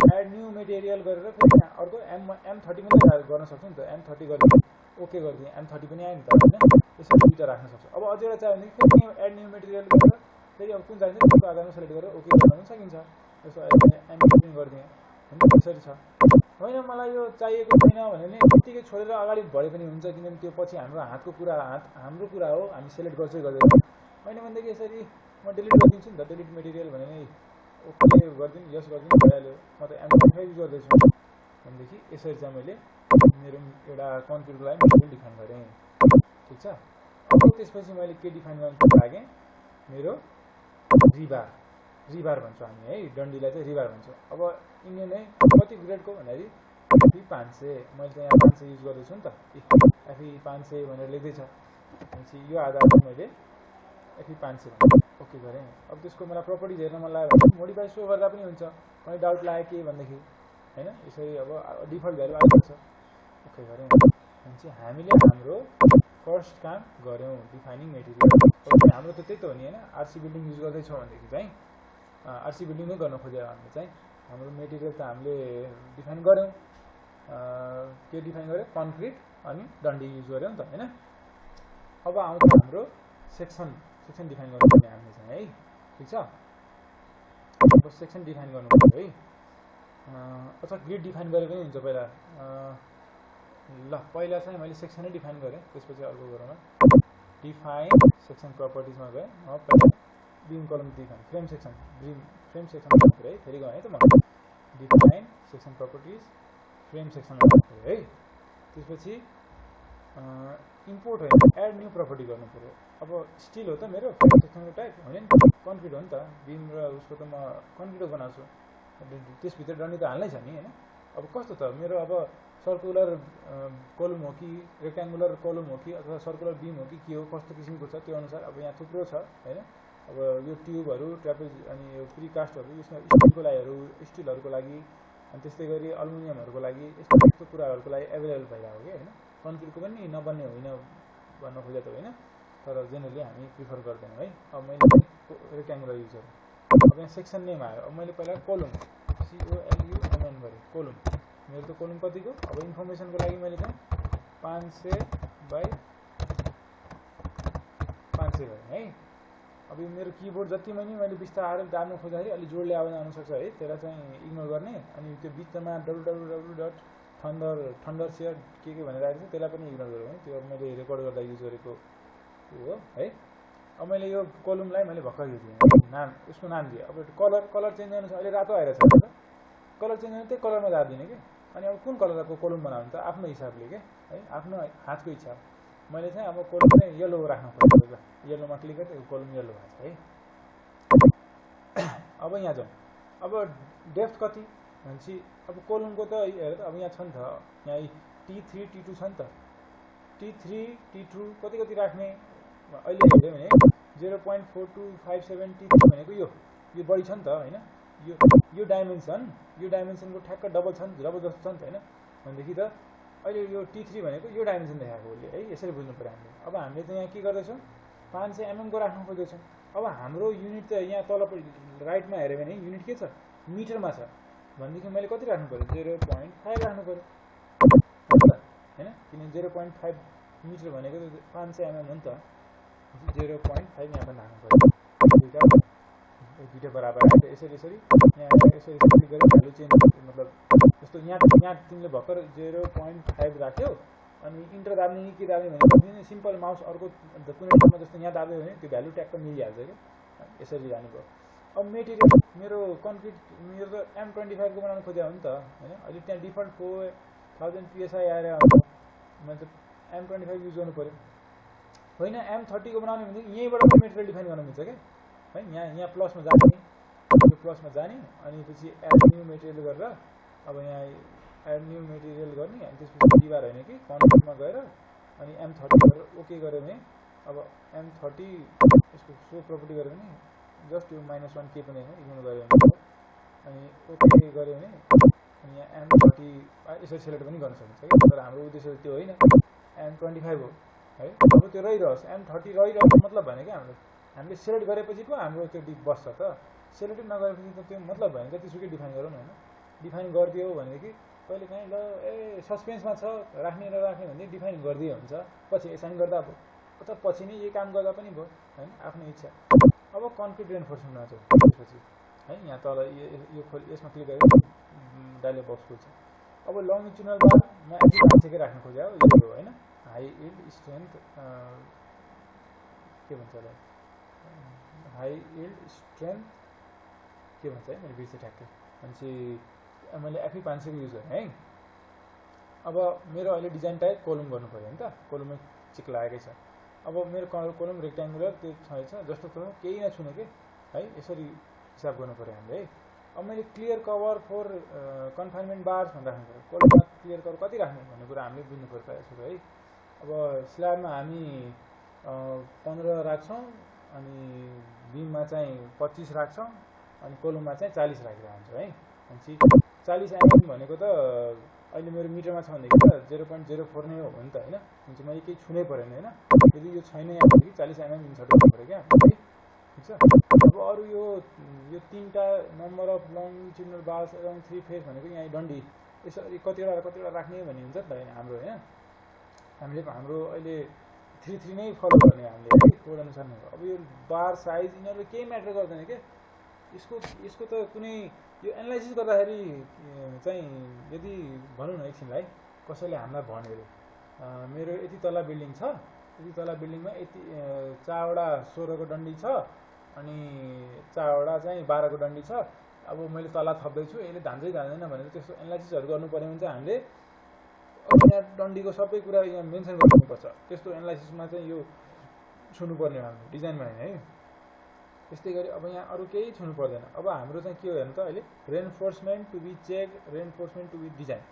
Speaker 1: add new material गरेर फेरि अर्को M30 पनि गर्न सक्छु नि त M30 गरिदिएँ ओके गरिदिएँ M30 पनि आयो नि त होइन यसरी दुईवटा राख्न सक्छु अब अझ एउटा चाहियो भने फेरि एड न्यू मेटेरियल गरेर फेरि अब कुन चाहिन्छ त्यसको आधारमा सेलेक्ट गरेर ओके गर्न पनि सकिन्छ जस्तो M30 पनि गरिदिएँ होइन त्यसरी छ होइन मलाई यो चाहिएको छैन भने नि बित्तिकै छोडेर अगाडि बढे पनि हुन्छ किनभने त्यो पछि हाम्रो हाम्रो कुरा हो हामी सेलेक्ट गर्छै गर्दैन होइन भनेदेखि यसरी म डिलिट गरिदिन्छु नि त डिलिट मेटेरियल भने नै ओके गरिदिनु यस गरिदिनु भइहाल्यो म त M25 युज गर्दैछु भनेदेखि यसरी चाहिँ मैले मेरो एउटा कन्क्रिटको लागि मेटेरियल डिफाइन गरेँ ठिक छ अब त्यसपछि मैले के डिफाइन गर्न लागेँ मेरो रिबार भन्छौँ हामी है डन्डीलाई चाहिँ रिबार भन्छौँ अब इन्डियन है कति ग्रेडको भन्दाखेरि FE 500 मैले चाहिँ यहाँ 500 युज गर्दैछु नि त FE 500 भनेर लेख्दैछ भनेपछि यो आधारमा मैले FE 500 ओके गरेँ अब त्यसको मलाई प्रपर्टिज हेर्न मन लाग्यो भने मोडिफाई सो गर्दा पनि हुन्छ कुनै डाउट लाग्यो के भनेदेखि होइन यसरी अब डिफल्ट भ्यालु आइहाल्छ ओके गरेँ भनेपछि हामीले हाम्रो फर्स्ट काम गऱ्यौँ डिफाइनिङ मेटेरियल हाम्रो त त्यही त हो नि होइन आरसी बिल्डिङ युज गर्दैछौँ भनेदेखि चाहिँ आरसी बिल्डिङ नै गर्न खोजेर हामीले चाहिँ हाम्रो मेटेरियल त हामीले डिफाइन गऱ्यौँ के डिफाइन गऱ्यौँ कन्क्रिट अनि डन्डी युज गऱ्यौँ नि त होइन अब आउँछ हाम्रो सेक्सन डिफाइन गर्नुपर्ने हामीले चाहिँ है ठिक छ अब सेक्सन डिफाइन गर्नुपर्छ है अथवा ग्रिड डिफाइन गरे पनि हुन्छ पहिला ल पहिला चाहिँ मैले सेक्सनै डिफाइन गरेँ त्यसपछि अर्को गरौँ डिफाइन सेक्सन प्रपर्टिजमा गएँ पहिला बिम कलम डिफाइन फ्रेम सेक्सन है फेरि गएँ है त म डिफाइन सेक्सन प्रपर्टिज फ्रेम सेक्सनमा गएको है त्यसपछि इम्पोर्ट होइन एड न्यू प्रपर्टी गर्नु पऱ्यो अब स्टिल हो त मेरो फ्रेम सेक्सनको टाइप होइन नि कन्क्रिट हो नि त बिम र उसको त म कन्क्रिटो बनाउँछु त्यसभित्र डन्डी त हाल्नै छ नि होइन अब कस्तो त मेरो अब सर्कुलर कलम हो कि रेक्ट्याङ्गुलर कलम हो कि अथवा सर्कुलर बिम हो कि के हो कस्तो किसिमको छ त्यो अनुसार अब यहाँ थुप्रो छ होइन अब यो ट्युबहरू ट्र्यापेज अनि यो प्रिकास्टहरू यसमा स्टिलहरूको लागि अनि त्यस्तै गरी अल्मुनियमहरूको लागि यस्तो कुराहरूको लागि एभाइलेबल भइरहेको कि होइन कन्क्रिटको पनि नबन्ने होइन भन्न खोजे त होइन तर जेनरली हामी प्रिफर गर्दैनौँ है। अब मैले रेक्ट्याङ्गुलर युज गरेँ। अब यहाँ सेक्सन नेम आयो। अब मैले पहिला कोलम COLUMN गरेँ, कोलम। मेरो त कोलम कतिको, अब इन्फर्मेसनको लागि मैले चाहिँ 500 बाई 500 गरेँ है। अब यो मेरो किबोर्ड जतिमा नि मैले बिस्तारै दाब्न खोज्दाखेरि अलि जोडले आवाज आउन सक्छ है, त्यसलाई चाहिँ इग्नोर गर्ने। अनि त्यो बिचमा www.thundershare के भनेर आएको छ त्यसलाई पनि इग्नोर गरौँ है। त्यो मैले रेकर्ड गर्दा युज गरेको हो है। अब मैले यो कोलमलाई मैले भर्खर यो दिएँ नाम, यसको नाम दिएँ। अब कलर चेन्ज गर्नु छ, अहिले रातो आइरहेछ त, कलर चेन्ज गर्नु त्यही कलरमा जादिने के। अनि अब कुन कलरको कोलम बनाउनु त आफ्नो हिसाबले के है, आफ्नो हातको इच्छा। मैले चाहिँ अब कोलम चाहिँ येलो राख्न खोजेको, येलोमा क्लिक गरेँ, कोलम येलो भएको छ है। अब यहाँ जाउँ। अब डेप्थ कति भनेपछि अब कोलमको त हेर त, अब यहाँ छ नि त, यहाँ T3 T2 छ नि त। T3 T2 कति राख्ने अहिले हेऱ्यो भने 0.4257 T3 भनेको यो बढी छ नि त होइन। यो डाइमेन्सनको ठ्याक्क डबल छ नि, डबल जस्तो छ नि त होइन। भनेदेखि त अहिले यो T3 भनेको यो डाइमेन्सन देखाएको उसले है, यसरी बुझ्नु पऱ्यो हामीले। अब हामीले त यहाँ के गर्दैछौँ, 500 mm को राख्न खोज्दैछौँ। अब हाम्रो युनिट त यहाँ तलपट्टि राइटमा हेऱ्यो भने युनिट के छ, मिटरमा छ भनेदेखि मैले कति राख्नु पऱ्यो, 0.5 राख्नु पऱ्यो होइन। किनभने 0.5 मिटर भनेको 500 mm हो नि त, 0.5 यहाँ पनि राख्नु पऱ्यो। दुईवटा बराबर आयो। यसरी यहाँ यसरी गरेर भ्यालु चेन्ज, मतलब जस्तो यहाँ तिमीले भर्खर 0.5 राख्यौ अनि इन्टर दाब्ने कि के दाब्ने भने सिम्पल माउस अर्को कुनै ठाउँमा जस्तो यहाँ दाब्यो भने त्यो भ्यालु ट्याक्क मिलिहाल्छ क्या। यसरी जानुभयो। अब मेटेरियल मेरो कन्क्रिट मेरो त M25 को बनाउनु खोजेको हो नि त होइन। अहिले त्यहाँ डिफल्ट 4000 PSI आएर मैले त M25 युज गर्नु पऱ्यो होइन। M30 को बनाउने भनेदेखि यहीँबाट मेटेरियल डिफाइन गर्न मिल्छ क्या है। यहाँ प्लसमा जाने, यो प्लसमा जाने, अनि पछि एड न्यू मेटेरियल गरेर अब यहाँ एड न्यू मेटेरियल गर्ने। अनि त्यसपछि दिवार होइन कि कन्ट्रोलमा गएर अनि M30 गरेर ओके गऱ्यो भने अब M30 यसको सो प्रपर्टी गऱ्यो भने जस्ट यो -1 के पनि होइन इग्नोर गऱ्यो भने अनि ओके गऱ्यो भने अनि यहाँ M30 यसरी सेलेक्ट पनि गर्न सकिन्छ कि। तर हाम्रो उद्देश्य त्यो होइन, M25 हो है। अब त्यो रहिरहोस्, M30 रहिरहोस् मतलब भने क्या हामीले सेलेक्ट गरेपछि पो हाम्रो त्यो बस्छ त। सेलेक्ट नगरेपछि त त्यो मतलब भएन, जतिसुकै डिफाइन गरौँ होइन। डिफाइन गरिदियो भनेदेखि कहिले काहीँ ल सस्पेन्समा छ राख्ने नराख्ने भन्ने डिफाइन गरिदियो हुन्छ, पछि एसाइन गर्दा भयो अथवा पछि नै यही काम गर्दा पनि भयो होइन, आफ्नो इच्छा। अब कन्क्रिट रेन्फोर्समेन्टमा छ त्यसपछि है। यहाँ तल यो यसमा क्लिक गरेर डायलग बक्स खोल्छ। अब लङ्गिट्युडनल बारमा यति मान्छेकै राख्न खोजे हो यो होइन। हाई यिल्ड स्ट्रेन्थ के भन्छ होला, हाई यिल्ड स्ट्रेन्थ के भन्छ है, मैले बिर्सेँ ठ्याक्कै। भनेपछि मैले FE 500 को युज गरेँ है। अब मेरो अहिले डिजाइन टाइप कोलम गर्नु पऱ्यो नि त, कोलममै चिक लागेकै छ। अब मेरो कोलम रेक्ट्याङ्गुलर त्यो छैछ जस्तो थियो, केही नछुने के है, यसरी हिसाब गर्नु पऱ्यो हामीले है। अब मैले clear cover for confinement bars भनेर राख्नु पऱ्यो। कोलममा क्लियर कभर कति राख्ने भन्ने कुरा हामीले बुझ्नु पऱ्यो प्रायः सुरु है। अब स्ल्याबमा हामी 15 राख्छौँ, अनि बिममा चाहिँ 25 राख्छौँ, अनि कोलममा चाहिँ 40 राखेर हुन्छौँ है। भनेपछि 40 mm भनेको त अहिले मेरो मिटरमा छ भनेदेखि त 0.04 नै हो नि त होइन। भनेपछि मैले केही छुनै परेन होइन। यदि यो छैन यहाँ भनेदेखि 40 mm इन्सर्ट गर्नु पऱ्यो क्या है, ठिक छ। अब अरू यो 3टा number of longitudinal bars around 3 face भनेको यहाँ डन्डी यसरी कतिवटा राख्ने भन्ने हुन्छ नि त होइन हाम्रो होइन। हामीले हाम्रो अहिले 3 नै फलो गर्ने हामीले है, कोड अनुसार नै हो। अब यो बार साइज यिनीहरू केही म्याटर गर्दैन क्या। यसको त कुनै यो एनालाइसिस गर्दाखेरि चाहिँ यदि भनौँ न एकछिनलाई कसैले हामीलाई भन्यो अरे मेरो यति तला बिल्डिङ छ, यति तला बिल्डिङमा यति 4वटा 16 को डन्डी छ अनि 4वटा चाहिँ 12 को डन्डी छ, अब मैले तला थप्दैछु यसले धान्दै धान्दैन भनेर त्यस्तो एनालाइसिसहरू गर्नु पऱ्यो भने चाहिँ हामीले अब यहाँ डन्डीको सबै कुरा यहाँ मेन्सन गर्नुपर्छ। त्यस्तो एनालाइसिसमा चाहिँ यो छुनुपर्ने हो हाम्रो डिजाइनमा है। त्यस्तै गरी अब यहाँ अरू केही छुनु पर्दैन। अब हाम्रो चाहिँ के हो हेर्नु त, अहिले reinforcement to be check, reinforcement to be design.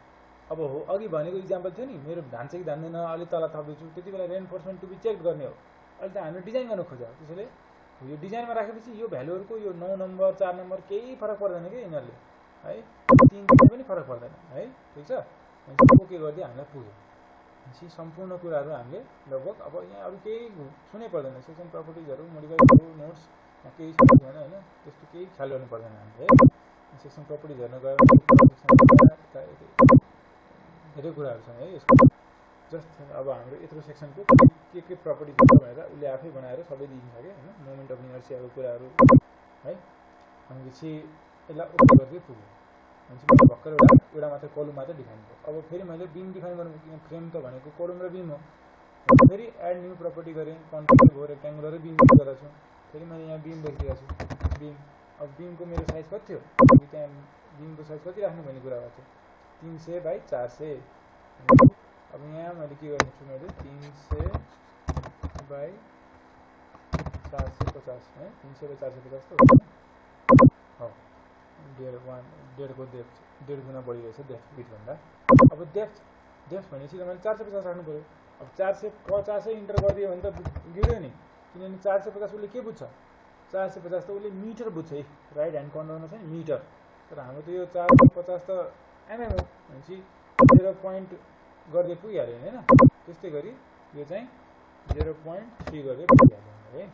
Speaker 1: अब हो अघि भनेको इक्जाम्पल थियो नि, मेरो धान्छ कि धान्दैन अलि तल थप्दैछु, त्यति बेला रेन्फोर्समेन्ट टु बी चेक गर्ने हो। अहिले त हामीले डिजाइन गर्न खोज्यो, त्यसैले यो डिजाइनमा राखेपछि यो भ्यालुहरूको यो 9 नम्बर 4 नम्बर केही फरक पर्दैन कि यिनीहरूले है, 3 पनि फरक पर्दैन है, ठिक छ। ओके गरिदियो हामीलाई पुग्यो। भनेपछि सम्पूर्ण कुराहरू हामीले लगभग अब यहाँ अरू केही छुनै पर्दैन। सेक्सन प्रपर्टिजहरू, मोडिफाई नोट्स केही छैन होइन, त्यस्तो केही ख्याल गर्नु पर्दैन हामीले है। सेक्सन प्रपर्टिज हेर्न गयो भने धेरै कुराहरू छन् है यसको। जस्ट अब हाम्रो यत्रो सेक्सनको के प्रपर्टिज हुन्छ भनेर उसले आफै बनाएर सबै दिन्छ क्या होइन, मोमेन्ट अफ इनर्सियाको कुराहरू है। भनेपछि यसलाई ओके गर्दै पुग्यो। भनेपछि मैले भर्खर एउटा मात्र कलम मात्र डिफाइन भयो। अब फेरि मैले बिम डिफाइन गर्नु, किन फ्रेम त भनेको कलम र बिम हो। फेरि एड न्यू प्रपर्टी गरेँ, कन्ट्रोल भयो, रेक्ट्याङ्गुलर र बिम युज गरेको छु। फेरि मैले यहाँ बिम लेखिदिएको छु, बिम। अब बिमको मेरो साइज कति थियो, त्यहाँ बिमको साइज कति राख्नु भन्ने कुरा भएको थियो, 300 बाई 400। अब यहाँ मैले के गर्ने छु, मैले 300 बाई 450 है, 300 बाई 450 त हो। डेढको डेप्थ, 1.5 गुणा बढी रहेछ डेप्थ बिटभन्दा। अब डेप्थ भनेपछि त मैले 450 राख्नु पऱ्यो। अब 450 इन्टर गरिदियो भने त गिर्यो नि, किनभने 450 उसले के बुझ्छ, 450 त उसले मिटर बुझ्छ है, राइट ह्यान्ड कर्नरमा छ नि मिटर। तर हाम्रो त यो 450 त एमएम हो, भनेपछि 0 गर्दै पुगिहाल्यो होइन। त्यस्तै गरी यो चाहिँ 0.3 गर्दै पुगिहाल्यो है।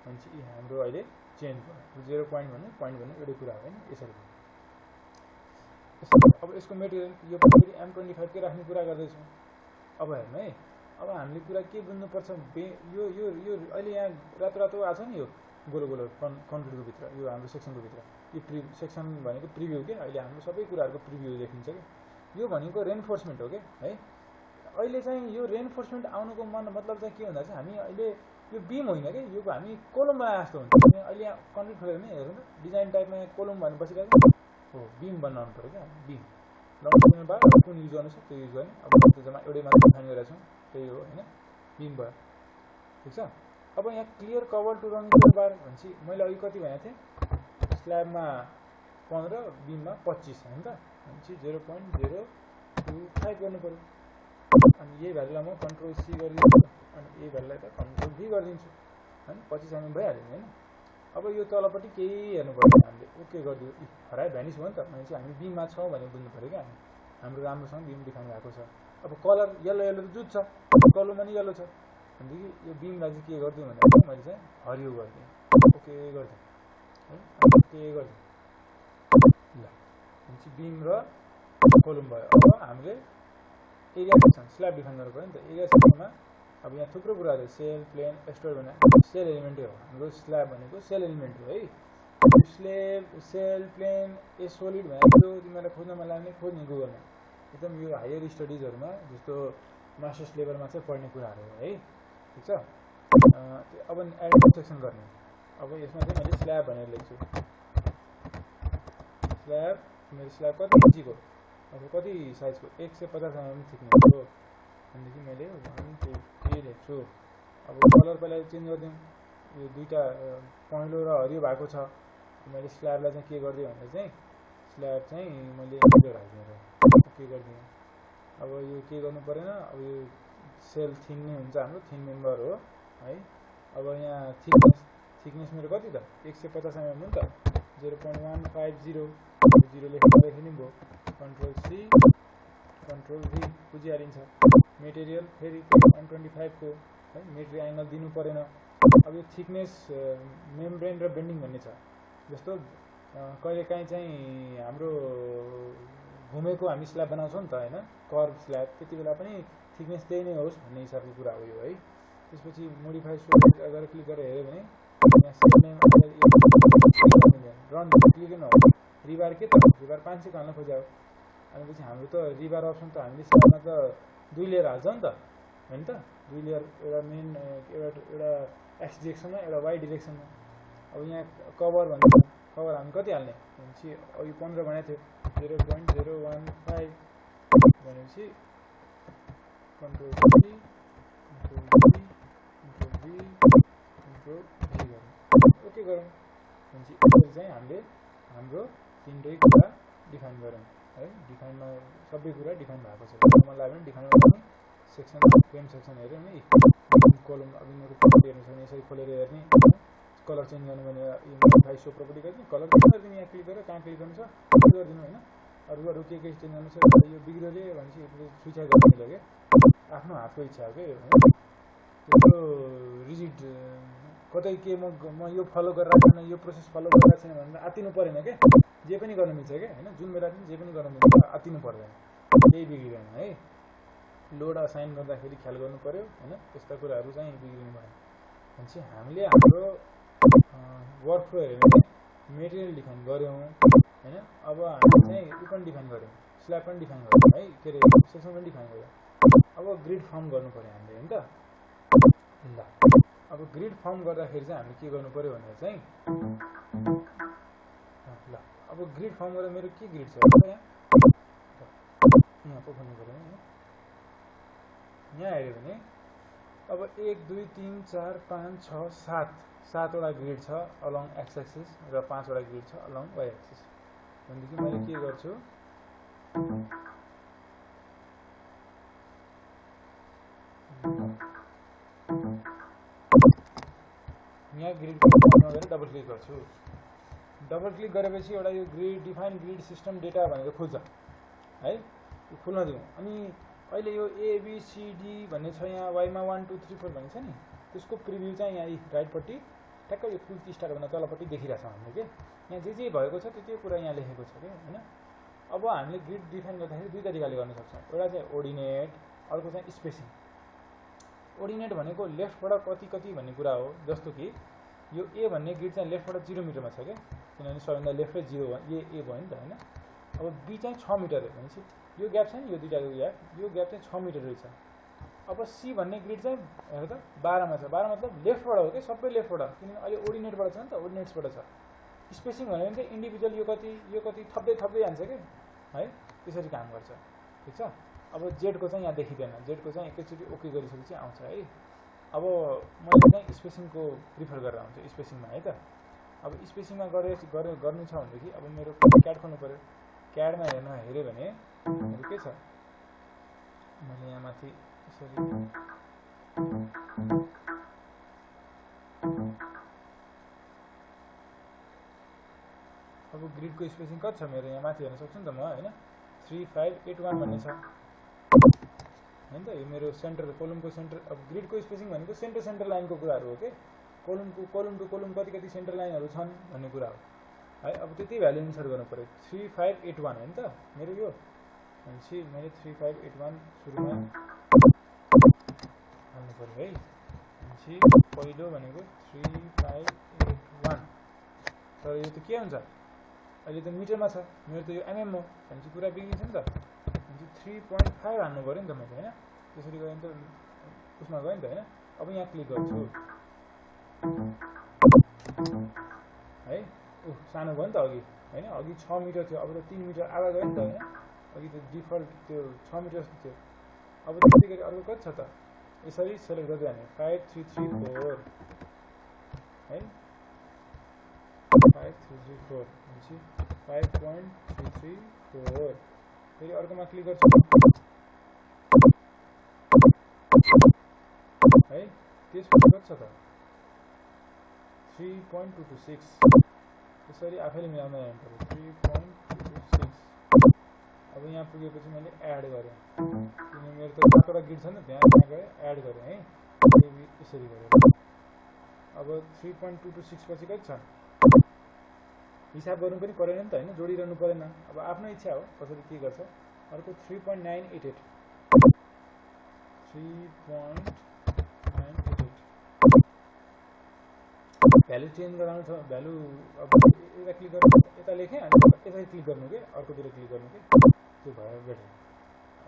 Speaker 1: भनेपछि हाम्रो अहिले चेन्ज भयो, 0 भन्नु एउटै कुरा हो होइन, यसरी। अब यसको मेटेरियल यो पनि M25 के राख्ने कुरा गर्दैछौँ। अब हेर्नु है, अब हामीले कुरा के बुझ्नुपर्छ, यो यो यो अहिले यहाँ रातो आएको छ नि, यो गोलो कन्क्रिटको भित्र, यो हाम्रो सेक्सनको भित्र। यो सेक्सन भनेको प्रिभ्यू के, अहिले हाम्रो सबै कुराहरूको प्रिभ्यू देखिन्छ कि। यो भनेको रेनफोर्समेन्ट हो कि है। अहिले चाहिँ यो रेनफोर्समेन्ट आउनुको मतलब चाहिँ के भन्दा चाहिँ हामी अहिले यो बिम होइन कि, यो हामी कोलम बनाए जस्तो हुन्छ। अहिले यहाँ कन्क्रिट खोलेर नै हेर्नु, डिजाइन टाइपमा कोलम भन्नु बसिरहेको हो, बिम बनाउनु पऱ्यो क्या। बिम लङ बार कुन युज गर्नु छ त्यो युज गर्ने। अब त्यो जम्मा एउटै मात्र डिफाइन गरेको छौँ, त्यही हो होइन, बिम भयो। ठिक छ। अब यहाँ क्लियर कभर टु रङ बार भनेपछि मैले अघि कति भनेको थिएँ, स्ल्याबमा 15, बिममा 25 होइन त। भनेपछि 0.025 गर्नु पऱ्यो। अनि यही भ्यालुलाई म कन्ट्रोल C गरिदिन्छु, अनि यही भ्यालुलाई त कन्ट्रोल V गरिदिन्छु होइन, 25 mm भइहाल्यो होइन। अब यो तलपट्टि केही हेर्नु पर्दैन, हामीले ओके गरिदियो, हरायो, भ्यानिस भयो नि त। भनेपछि हामी बिममा छौँ भने बुझ्नु पऱ्यो क्या, हाम्रो राम्रोसँग बिम डिफाइन भएको छ। अब कलर येलो त जुत्छ, कलममा नि येलो छ भनेदेखि यो बिमलाई चाहिँ के गरिदिउँ भने मैले चाहिँ हरियो गरिदिएँ, ओके गरिदिएँ है, ओके गरिदिएँ ल। भनेपछि बिम र कलम भयो। अब हामीले एरिया सेक्सन स्ल्याब डिफाइन गर्नु पऱ्यो नि त। एरिया सेक्सनमा अब यहाँ थुप्रो कुराहरू, सेल, प्लेन, एक्सट्रोड भने सेल एलिमेन्टै हो हाम्रो। स्ल्याब भनेको सेल एलिमेन्ट हो है। सेल, प्लेन, ए सोलिड भनेको तिमीलाई खोज्न मन लाग्ने खोज्ने गुगलमा, एकदम यो हायर स्टडिजहरूमा जस्तो मास्टर्स लेभलमा चाहिँ पढ्ने कुराहरू हो है। ठिक छ। अब एडमिट सेक्सन गर्ने। अब यसमा चाहिँ मैले स्ल्याब भनेर लेख्छु। स्ल्याब, मेरो स्ल्याब कति इन्चीको, अब कति साइजको, 150 mm थिकनेस हो भनेदेखि मैले 1 2 3 लेख्छु। अब कलर पहिला चेन्ज गरिदिउँ, यो दुईवटा पहेँलो र हरियो भएको छ। मैले स्ल्याबलाई चाहिँ के गरिदिएँ भन्दा चाहिँ स्ल्याब चाहिँ मैले यहाँनिर राखिदिएँ, के गरिदिएँ। अब यो के गर्नु परेन, अब यो सेल थिन नै हुन्छ हाम्रो, थिन मेम्बर हो है। अब यहाँ थिकनेस मेरो कति त 150 mm हो नि त, 0.150 लेख्ने भयो। कन्ट्रोल C कन्ट्रोल V बुझिहालिन्छ। मेटेरियल फेरि M25 को है, मेटेरियल एङ्गल दिनु परेन। अब यो थिकनेस मेम्ब्रेन र बेन्डिङ भन्ने छ। जस्तो कहिलेकाहीँ चाहिँ हाम्रो घुमेको हामी स्ल्याब बनाउँछौँ नि त होइन, कर्भ स्ल्याब, त्यति बेला पनि थिकनेस त्यही नै होस् भन्ने हिसाबको कुरा हो यो है। त्यसपछि मोडिफाई सोल्ड अगर क्लिक गरेर हेऱ्यो भने यहाँ सेल नेम रन क्लिक नहोस्, रिबार के त रिबार 500 हाल्न खोज्यो। भनेपछि हाम्रो त रिबार अप्सन त हामीले स्ल्याबमा त 2 लेयर हाल्छ नि त होइन त, 2 लेयर, एउटा मेन एउटा एक्स डिरेक्सनमा, एउटा वाइ डिरेक्सनमा। अब यहाँ कभर भन्छ, कभर हामी कति हाल्ने भनेपछि अघि 15 भनेको थियो, 0.015 भनेपछि कन्ट्रोल C कन्ट्रोल V गरौँ, ओके गरौँ। भनेपछि यसरी चाहिँ हामीले हाम्रो तिनटै कुरा डिफाइन गरौँ है। डिफाइनमा सबै कुरा डिफाइन भएको छ। मन लाग्यो भने डिफाइन गर्ने, सेक्सन फ्रेम सेक्सन हेऱ्यो नि, कलम अब यिनीहरू प्रपर्टी हेर्नु छ भने यसरी खोलेर हेर्ने, कलर चेन्ज गर्नु भने मोडिफाई सो प्रपर्टी गर्ने, कलर चेन्ज गरिदिने, यहाँ क्लिक गरेर कहाँ क्लिक गर्नु छ क्लिक गरिदिनु होइन। अरू के स्टेज अनुसार यो बिग्रियो रे भनेपछि सुइसाइड गर्न मिल्यो के आफ्नो हातको इच्छा हो के हैन त्यो रिजिड कतै के म यो फलो गरिरहेको छैन यो प्रोसेस फलो गरिरहेको छैन भनेर आत्तिनु परेन के जे पनि गर्न मिल्छ के हैन जुन बेला पनि जे पनि गर्न मिल्छ आत्तिनु पर्दैन केही बिग्रिदैन है लोड असाइन गर्दाखेरि ख्याल गर्नु पर्यो हैन त्यस्ता कुराहरू चाहिँ बिग्रिनु भएन भनेपछि हामीले हाम्रो वर्क फ्लो हेर्ने मेटेरियल डिफाइन गर्यौं हैन अब हामी चाहिँ पनि डिफाइन गर्यौं स्ल्याब पनि डिफाइन गर्यौं है के रे सेक्सन पनि डिफाइन गर्यौं अब ग्रिड फर्म गर्नु पर्यो हामीले हैन त ल अब ग्रिड फर्म गर्दाखेरि चाहिँ हामीले के गर्नु पर्यो भनेर चाहिँ ल अब ग्रिड फर्म गरेर मेरो के ग्रिड छ यहाँ पकाउनु पर्यो हैन यहाँ हेर्यो भने अब 1 2 3 4 5 6 7 7वटा ग्रिड छ अलोङ एक्स एक्सिस र 5वटा ग्रिड छ अलोङ वाइ एक्सिस भनेदेखि मैले के गर्छु यहाँ ग्रिड फर्म गरेर डबल क्लिक गर्छु डबल क्लिक गरेपछि एउटा यो grid define grid system data भनेर खोज्छ है यो खोल्न दिउँ अनि अहिले यो ए बी सी डी भन्ने छ यहाँ वाइ मा 1 2 3 4 भन्ने छ नि त्यसको प्रिभ्यू चाहिँ यहाँ राइटपट्टि ठ्याक्कै यो फुल स्टार भन्दा तलपट्टि देखिरहेछ हामीले के यहाँ जे भएको छ त्यो कुरा यहाँ लेखेको छ के हैन अब हामीले ग्रिड डिफाइन गर्दाखेरि दुई तरिकाले गर्न सक्छौं एउटा चाहिँ ओर्डिनेट अर्को चाहिँ स्पेसिङ ओर्डिनेट भनेको लेफ्टबाट कति भन्ने कुरा हो जस्तो कि यो ए भन्ने ग्रिड चाहिँ लेफ्टबाट 0 मिटरमा छ के किनभने सबैभन्दा लेफ्टै 0 ए भयो नि त हैन अब बी चाहिँ 6 मिटर हो भनेपछि यो ग्याप छ नि यो दुईटाको यो ग्याप चाहिँ 6 मिटर रहेछ अब सी भन्ने ग्रिड चाहिँ हेर त 12 मा छ 12 मतलब लेफ्टबाट हो के सबै लेफ्टबाट किनभने अहिले ओर्डिनेटबाट छ नि त ओर्डिनेट्सबाट छ स्पेसिङ भनेको चाहिँ इन्डिभिजुअल यो कति थप्दै जान्छ के है त्यसरी काम गर्छ ठीक छ अब जेड को चाहिँ यहाँ देखिदैन जेड को चाहिँ एकैचोटी ओके गरिसकेपछि आउँछ है अब मैले चाहिँ स्पेसिङको प्रिफर गरेर आउँछु स्पेसिङमा है त अब स्पेसिङमा गर्नु छ भनेदेखि अब मेरो क्याड खोल्नु पर्यो क्याडमा हेर्यो भने के छ मैले यहाँ माथि यसरी अब ग्रिडको स्पेसिङ कति छ मेरो यहाँ माथि हेर्न सक्छु नि त म हैन 3581 भन्ने छ हैन त यो मेरो सेन्टर कोलमको सेन्टर अब ग्रिडको स्पेसिङ भनेको सेन्टर लाइनको कुराहरु हो के कोलम टु कोलम कति सेन्टर लाइनहरु छन् भन्ने कुरा हो है अब त्यति भ्यालु इन्सर्ट गर्नु पर्यो 3581 हैन त मेरो यो भनेपछि मैले 3581 सुरुमा हाल्नु पर्यो है भनेपछि पहिलो भनेको 3581 तर यो त के हुन्छ अहिले त मिटरमा छ मेरो त यो एमएम हो भनेपछि कुरा बिग्रिन्छ नि त भनेपछि 3.5 हाल्नु पर्यो नि त मैले हैन त्यसरी गयो नि त उसमा गयो नि त हैन अब यहाँ क्लिक गर्छु है सानो भयो नि त अघि हैन अघि 6 मिटर थियो अब त 3 मिटर आधा गयो नि त हैन अघि त डिफल्ट त्यो 6 मिटर जस्तो थियो अब त्यसै गरी अर्को कति छ त यसरी सेलेक्ट गर्दै हाल्ने 5334 है 5334 भनेपछि 5.334 फेरि अर्कोमा क्लिक गर्छु है त्यसपछि कति छ त 3.226 यसरी आफैले मिलाउन जानु पर्यो 3.226 अब यहाँ पुगेपछि मैले एड गरे किनभने मेरो त सातवटा ग्रिड छ नि त्यहाँ गए एड गरे है यसरी गरे अब 3.226 पछि कति छ हिसाब गर्नु पनि परेन नि त हैन जोडिरहनु परेन अब आफ्नो इच्छा हो कसरी के गर्छ अर्को 3.988 भ्यालु चेन्ज गराउनु छ भ्यालु अब यता क्लिक गर्नु यता लेखे अनि यसरी क्लिक गर्नु के अर्कोतिर क्लिक गर्नु के त्यो भयो बेटर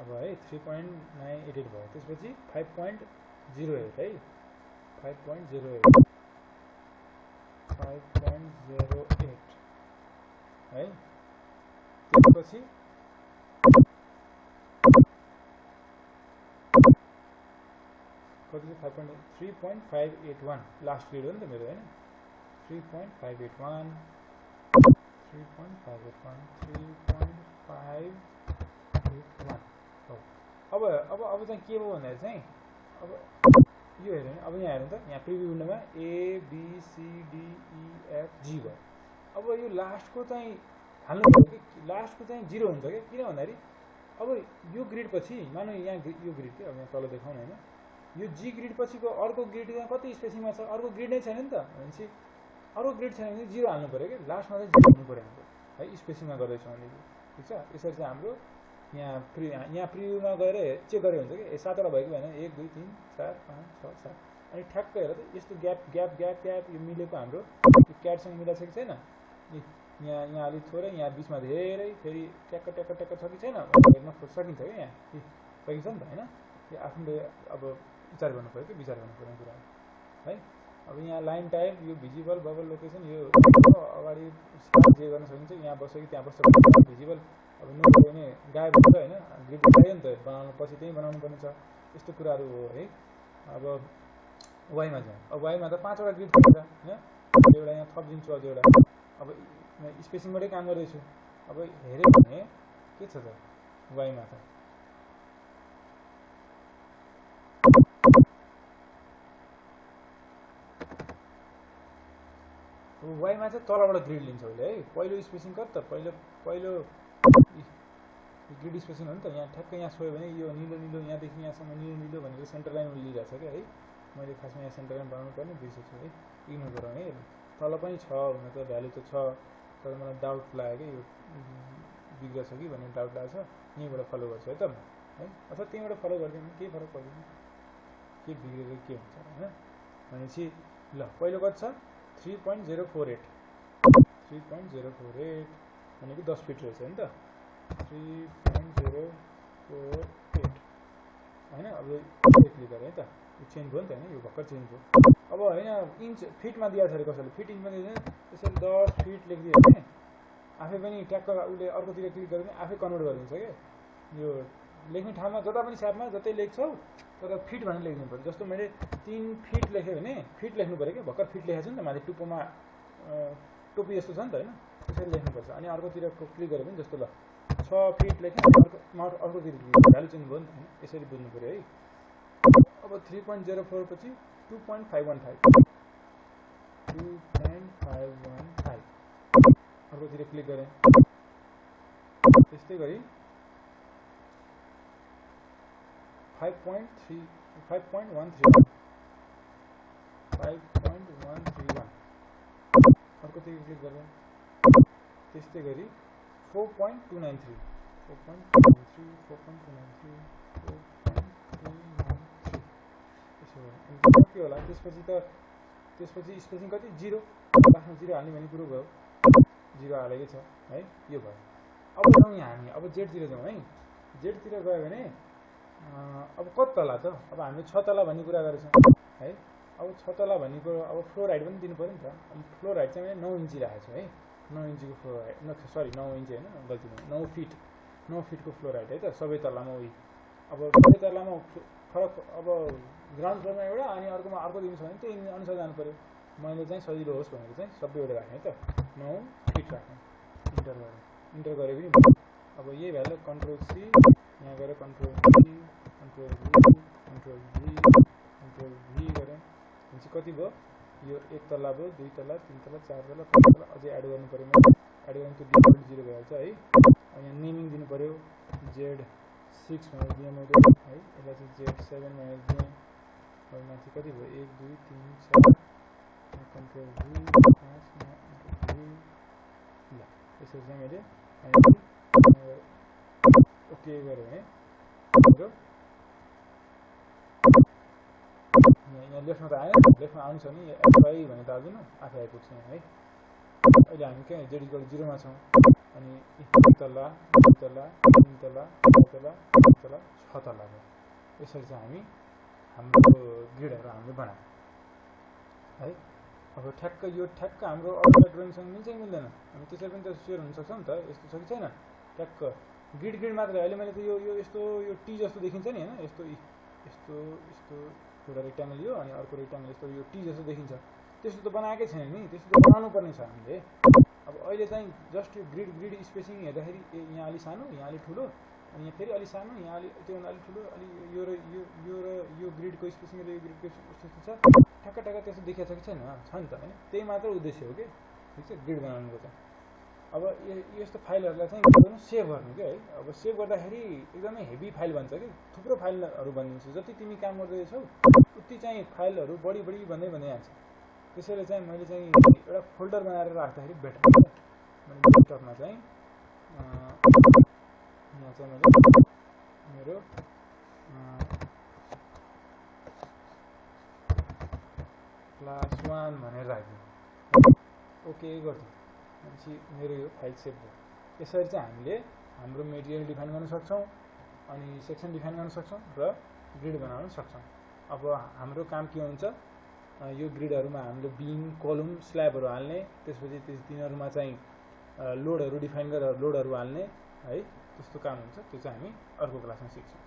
Speaker 1: अब है 3.988 भयो त्यसपछि 5.08 है 5.08 है त्यसपछि कति 3.581 लास्ट ग्रेड हो नि त मेरो हैन 3.581 अब चाहिँ के भयो भन्दा चाहिँ अब यो हेर्नु अब यहाँ हेर्नु त यहाँ preview विन्डोमा A B C D E F G भयो अब यो लास्टको चाहिँ हाल्नु पर्यो कि लास्टको चाहिँ 0 हुन्छ क्या। किन भन्दाखेरि अब यो ग्रिड पछि मानौ यहाँ यो ग्रिड के अब यहाँ तल देखाउँ हैन, यो जी ग्रिड पछिको अर्को ग्रिड यहाँ कति स्पेसिङमा छ, अर्को ग्रिड नै छैन नि त। भनेपछि अर्को ग्रिड छैन भने 0 हाल्नु पर्यो क्या, लास्टमा चाहिँ 0 हुनु पर्यो हाम्रो है, स्पेसिङमा गर्दैछौँ भने। ठिक छ, यसरी चाहिँ हाम्रो यहाँ प्रिभ्यूमा गएर चेक गरे हुन्छ कि 7 वटा भयो कि भएन, 1 2 3 4 5 6 7। अनि ठ्याक्क हेर त यस्तो ग्याप ग्याप ग्याप ग्याप यो मिलेको हाम्रो क्याटसँग मिलाएको छ कि छैन, यहाँ अलिक थोरै, यहाँ बिचमा धेरै, फेरि ट्याक्क ट्याक्क ट्याक्क छ कि छैन हेर्न सकिन्छ क्या, यहाँ सकिन्छ नि त होइन। यो आफूले अब विचार गर्नु पऱ्यो कि, विचार गर्नु पर्ने कुरा है। अब यहाँ लाइन टाइप, यो भिजिबल बबल लोकेसन, यो अगाडि जे गर्न सकिन्छ, यहाँ बस्छ कि त्यहाँ बस्छ भिजिबल अब नभयो भने गायब हुन्छ होइन, ग्रिड चाहियो नि त बनाउनु, पछि त्यही बनाउनु पर्ने छ, यस्तो कुराहरू हो है। अब वाइमा जाउँ, अब वाइमा त 5 वटा ग्रिड छ होइन, एउटा यहाँ थपिदिन्छु अझ एउटा। अब स्पेसिङबाटै काम गर्दैछु, अब हेऱ्यो भने के छ त वाइमा त वाइमा चाहिँ तलबाट ग्रिड लिन्छ अहिले है। पहिलो स्पेसिङ कति त, पहिलो ग्रिड स्पेसिङ हो नि त, यहाँ ठ्याक्कै यहाँ छोयो भने यो निलो निलो यहाँदेखि यहाँसम्म निलो निलो भनेको सेन्टर लाइन लिइरहेको छ क्या है। मैले खासमा यहाँ सेन्टर लाइन बनाउनु पर्ने बिर्सेछु है, इग्नोर गरौँ है। तल पनि छ हुन त, भ्यालु त छ, तर मलाई डाउट लाग्यो कि यो बिग्रेको छ कि भन्ने डाउट लागेको छ। यहीँबाट फलो गर्छु है त है, अथवा त्यहीँबाट फलो गरिदियो भने केही फरक पर्दैन, के बिग्रेको के हुन्छ होइन। भनेपछि ल पहिलो कति छ 3.048 भनेको 10 फिट रहेछ नि त, 3.048 होइन। अब क्लिक गरेँ है त, यो चेन्ज भयो नि त होइन, यो भर्खर चेन्ज भयो। अब होइन इन्च फिटमा दिएको छ अरे कसैले, फिट इन्चमा दिँदैन, त्यसरी 10 फिट लेखिदियो भने आफै पनि ट्याक्क उसले अर्कोतिर क्लिक गर्यो भने आफै कन्भर्ट गरिदिन्छ क्या। यो लेख्ने ठाउँमा जता पनि स्यापमा जतै लेख्छौ तर फिट भनेर लेखिदिनु पर्यो। जस्तो मैले 3 फिट लेखेँ भने फिट लेख्नु पऱ्यो क्या, भर्खर फिट लेखेको छु नि त, माथि टुप्पोमा टोपी जस्तो छ नि त होइन, त्यसरी लेख्नुपर्छ। अनि अर्कोतिरको क्लिक गऱ्यो भने जस्तो ल 6 फिट लेखेँ, अर्कोतिर भ्यालु चेन्ज भयो नि त होइन, यसरी बुझ्नु पऱ्यो है। अब 3.04 पछि 2.515 अर्कोतिर क्लिक गरेँ, त्यस्तै गरी 5.131 अर्कोतिर क्लिक गरेँ, त्यस्तै गरी 4.293 के होला। त्यसपछि स्पेसिङ कति 0, लास्टमा 0 हाल्ने भन्ने कुरो भयो, 0 हालेकै छ है, यो भयो। अब जाउँ यहाँ हामी, अब जेडतिर जाउँ है। जेडतिर गयो भने अब कति तला त, अब हामीले 6 तला भन्ने कुरा गरेछौँ है। अब 6 तला भन्ने कुरो, अब फ्लोर हाइट पनि दिनु पऱ्यो नि त। अब फ्लोर हाइट चाहिँ मैले 9 इन्ची राखेको छु है, 9 इन्चीको फ्लोर हाइट, 9 इन्च होइन गल्ती भयो, 9 फिटको फ्लोर हाइट है त सबै तलामा। उही अब सबै तलामा फरक, अब ग्राउन्ड फ्लोरमा एउटा अनि अर्कोमा अर्को दिनु छ भने त्यही अनुसार जानु पऱ्यो। मैले चाहिँ सजिलो होस् भनेर चाहिँ सबै एउटा राखेँ है त, 9 फिट राखेँ। इन्टर गरे पनि भयो। अब यही भ्यालु कन्ट्रोल सी, यहाँ गएर कन्ट्रोल सी, कन्ट्रोल भी गरेँ भनेपछि कति भयो, यो 1 तला भयो, 2 तला 3 तला 4 तला 5 तला अझै एड गर्नु पऱ्यो। मैले एड गर्नु त्यो डिफल्ट 0 भइहाल्छ है। यहाँ नेमिङ दिनु पऱ्यो, Z6 भनेर दिएँ मैले है, यसलाई चाहिँ Z7 भनेर दिएँ। अब माथि कति भयो 1 2 3 4 कन्ट्रोल भी 5 ल यसरी चाहिँ मैले ओके गरेँ है। यहाँ लेफ्टमा त आएन, लेफ्टमा आउनु छ भने एफआई भनेर दाबिदिनु, आफै आइपुग्छ यहाँ है। अहिले हामी क्या जेड इक्वल 0 मा छौँ, अनि 1 तला 2 तला 3 तला 4 तला 5 तला 6 तला भयो। यसरी चाहिँ हामी हाम्रो ग्रिडहरू हामीले बनायौँ है। अब ठ्याक्क यो ठ्याक्क हाम्रो अरू ड्रइङसँग मिल्छ कि मिल्दैन, हामी त्यसरी पनि त सेयर हुनसक्छ नि त, यस्तो छ कि छैन। ठ्याक्क ग्रिड मात्र अहिले मैले त यो यस्तो यो टी जस्तो देखिन्छ नि होइन, यस्तो एउटा रेक्ट्याङ्गल यो अनि अर्को रेक्ट्याङ्गल यस्तो यो टी जस्तो देखिन्छ, त्यस्तो त बनाएकै छैन नि, त्यस्तो त बनाउनु पर्ने छ हामीले। अब अहिले चाहिँ जस्ट ग्रिड स्पेसिङ हेर्दाखेरि यहाँ अलि सानो, यहाँ अलि ठुलो, अनि यहाँ फेरि अलि सानो, यहाँ अलि त्योभन्दा अलि ठुलो, अलि यो ग्रिडको स्पेसिङ र यो ग्रिडको त्यस्तो छ, ठ्याक्क त्यस्तो देखिएको छ कि छैन, छ नि त होइन। त्यही मात्र उद्देश्य हो कि, ठिक छ ग्रिड बनाउनुको चाहिँ। अब यस्तो फाइलहरूलाई चाहिँ के गर्नु, सेभ गर्नु क्या है। अब सेभ गर्दाखेरि एकदमै हेभी फाइल बन्छ कि, थुप्रो फाइलहरू बनिन्छ। जति तिमी काम गर्दैछौ उति चाहिँ फाइलहरू बढी बढी भन्दै जान्छ। त्यसैले चाहिँ मैले चाहिँ एउटा फोल्डर बनाएर राख्दाखेरि बेटर हुन्छ। मैले डेस्कटपमा चाहिँ यहाँ चाहिँ मैले मेरो क्लास 1 भनेर राख्दिएँ, ओके गरिदिएँ। भनेपछि मेरो यो फाइल सेभ भयो। यसरी चाहिँ हामीले हाम्रो मेटेरियल डिफाइन गर्न सक्छौँ, अनि सेक्सन डिफाइन गर्न सक्छौँ र ग्रिड बनाउन सक्छौँ। अब हाम्रो काम के हुन्छ, यो ग्रिडहरूमा हामीले बिम, कलम, स्ल्याबहरू हाल्ने, त्यसपछि तिनीहरूमा चाहिँ लोडहरू डिफाइन गरेर लोडहरू हाल्ने है, त्यस्तो काम हुन्छ। त्यो चाहिँ हामी अर्को क्लासमा सिक्छौँ।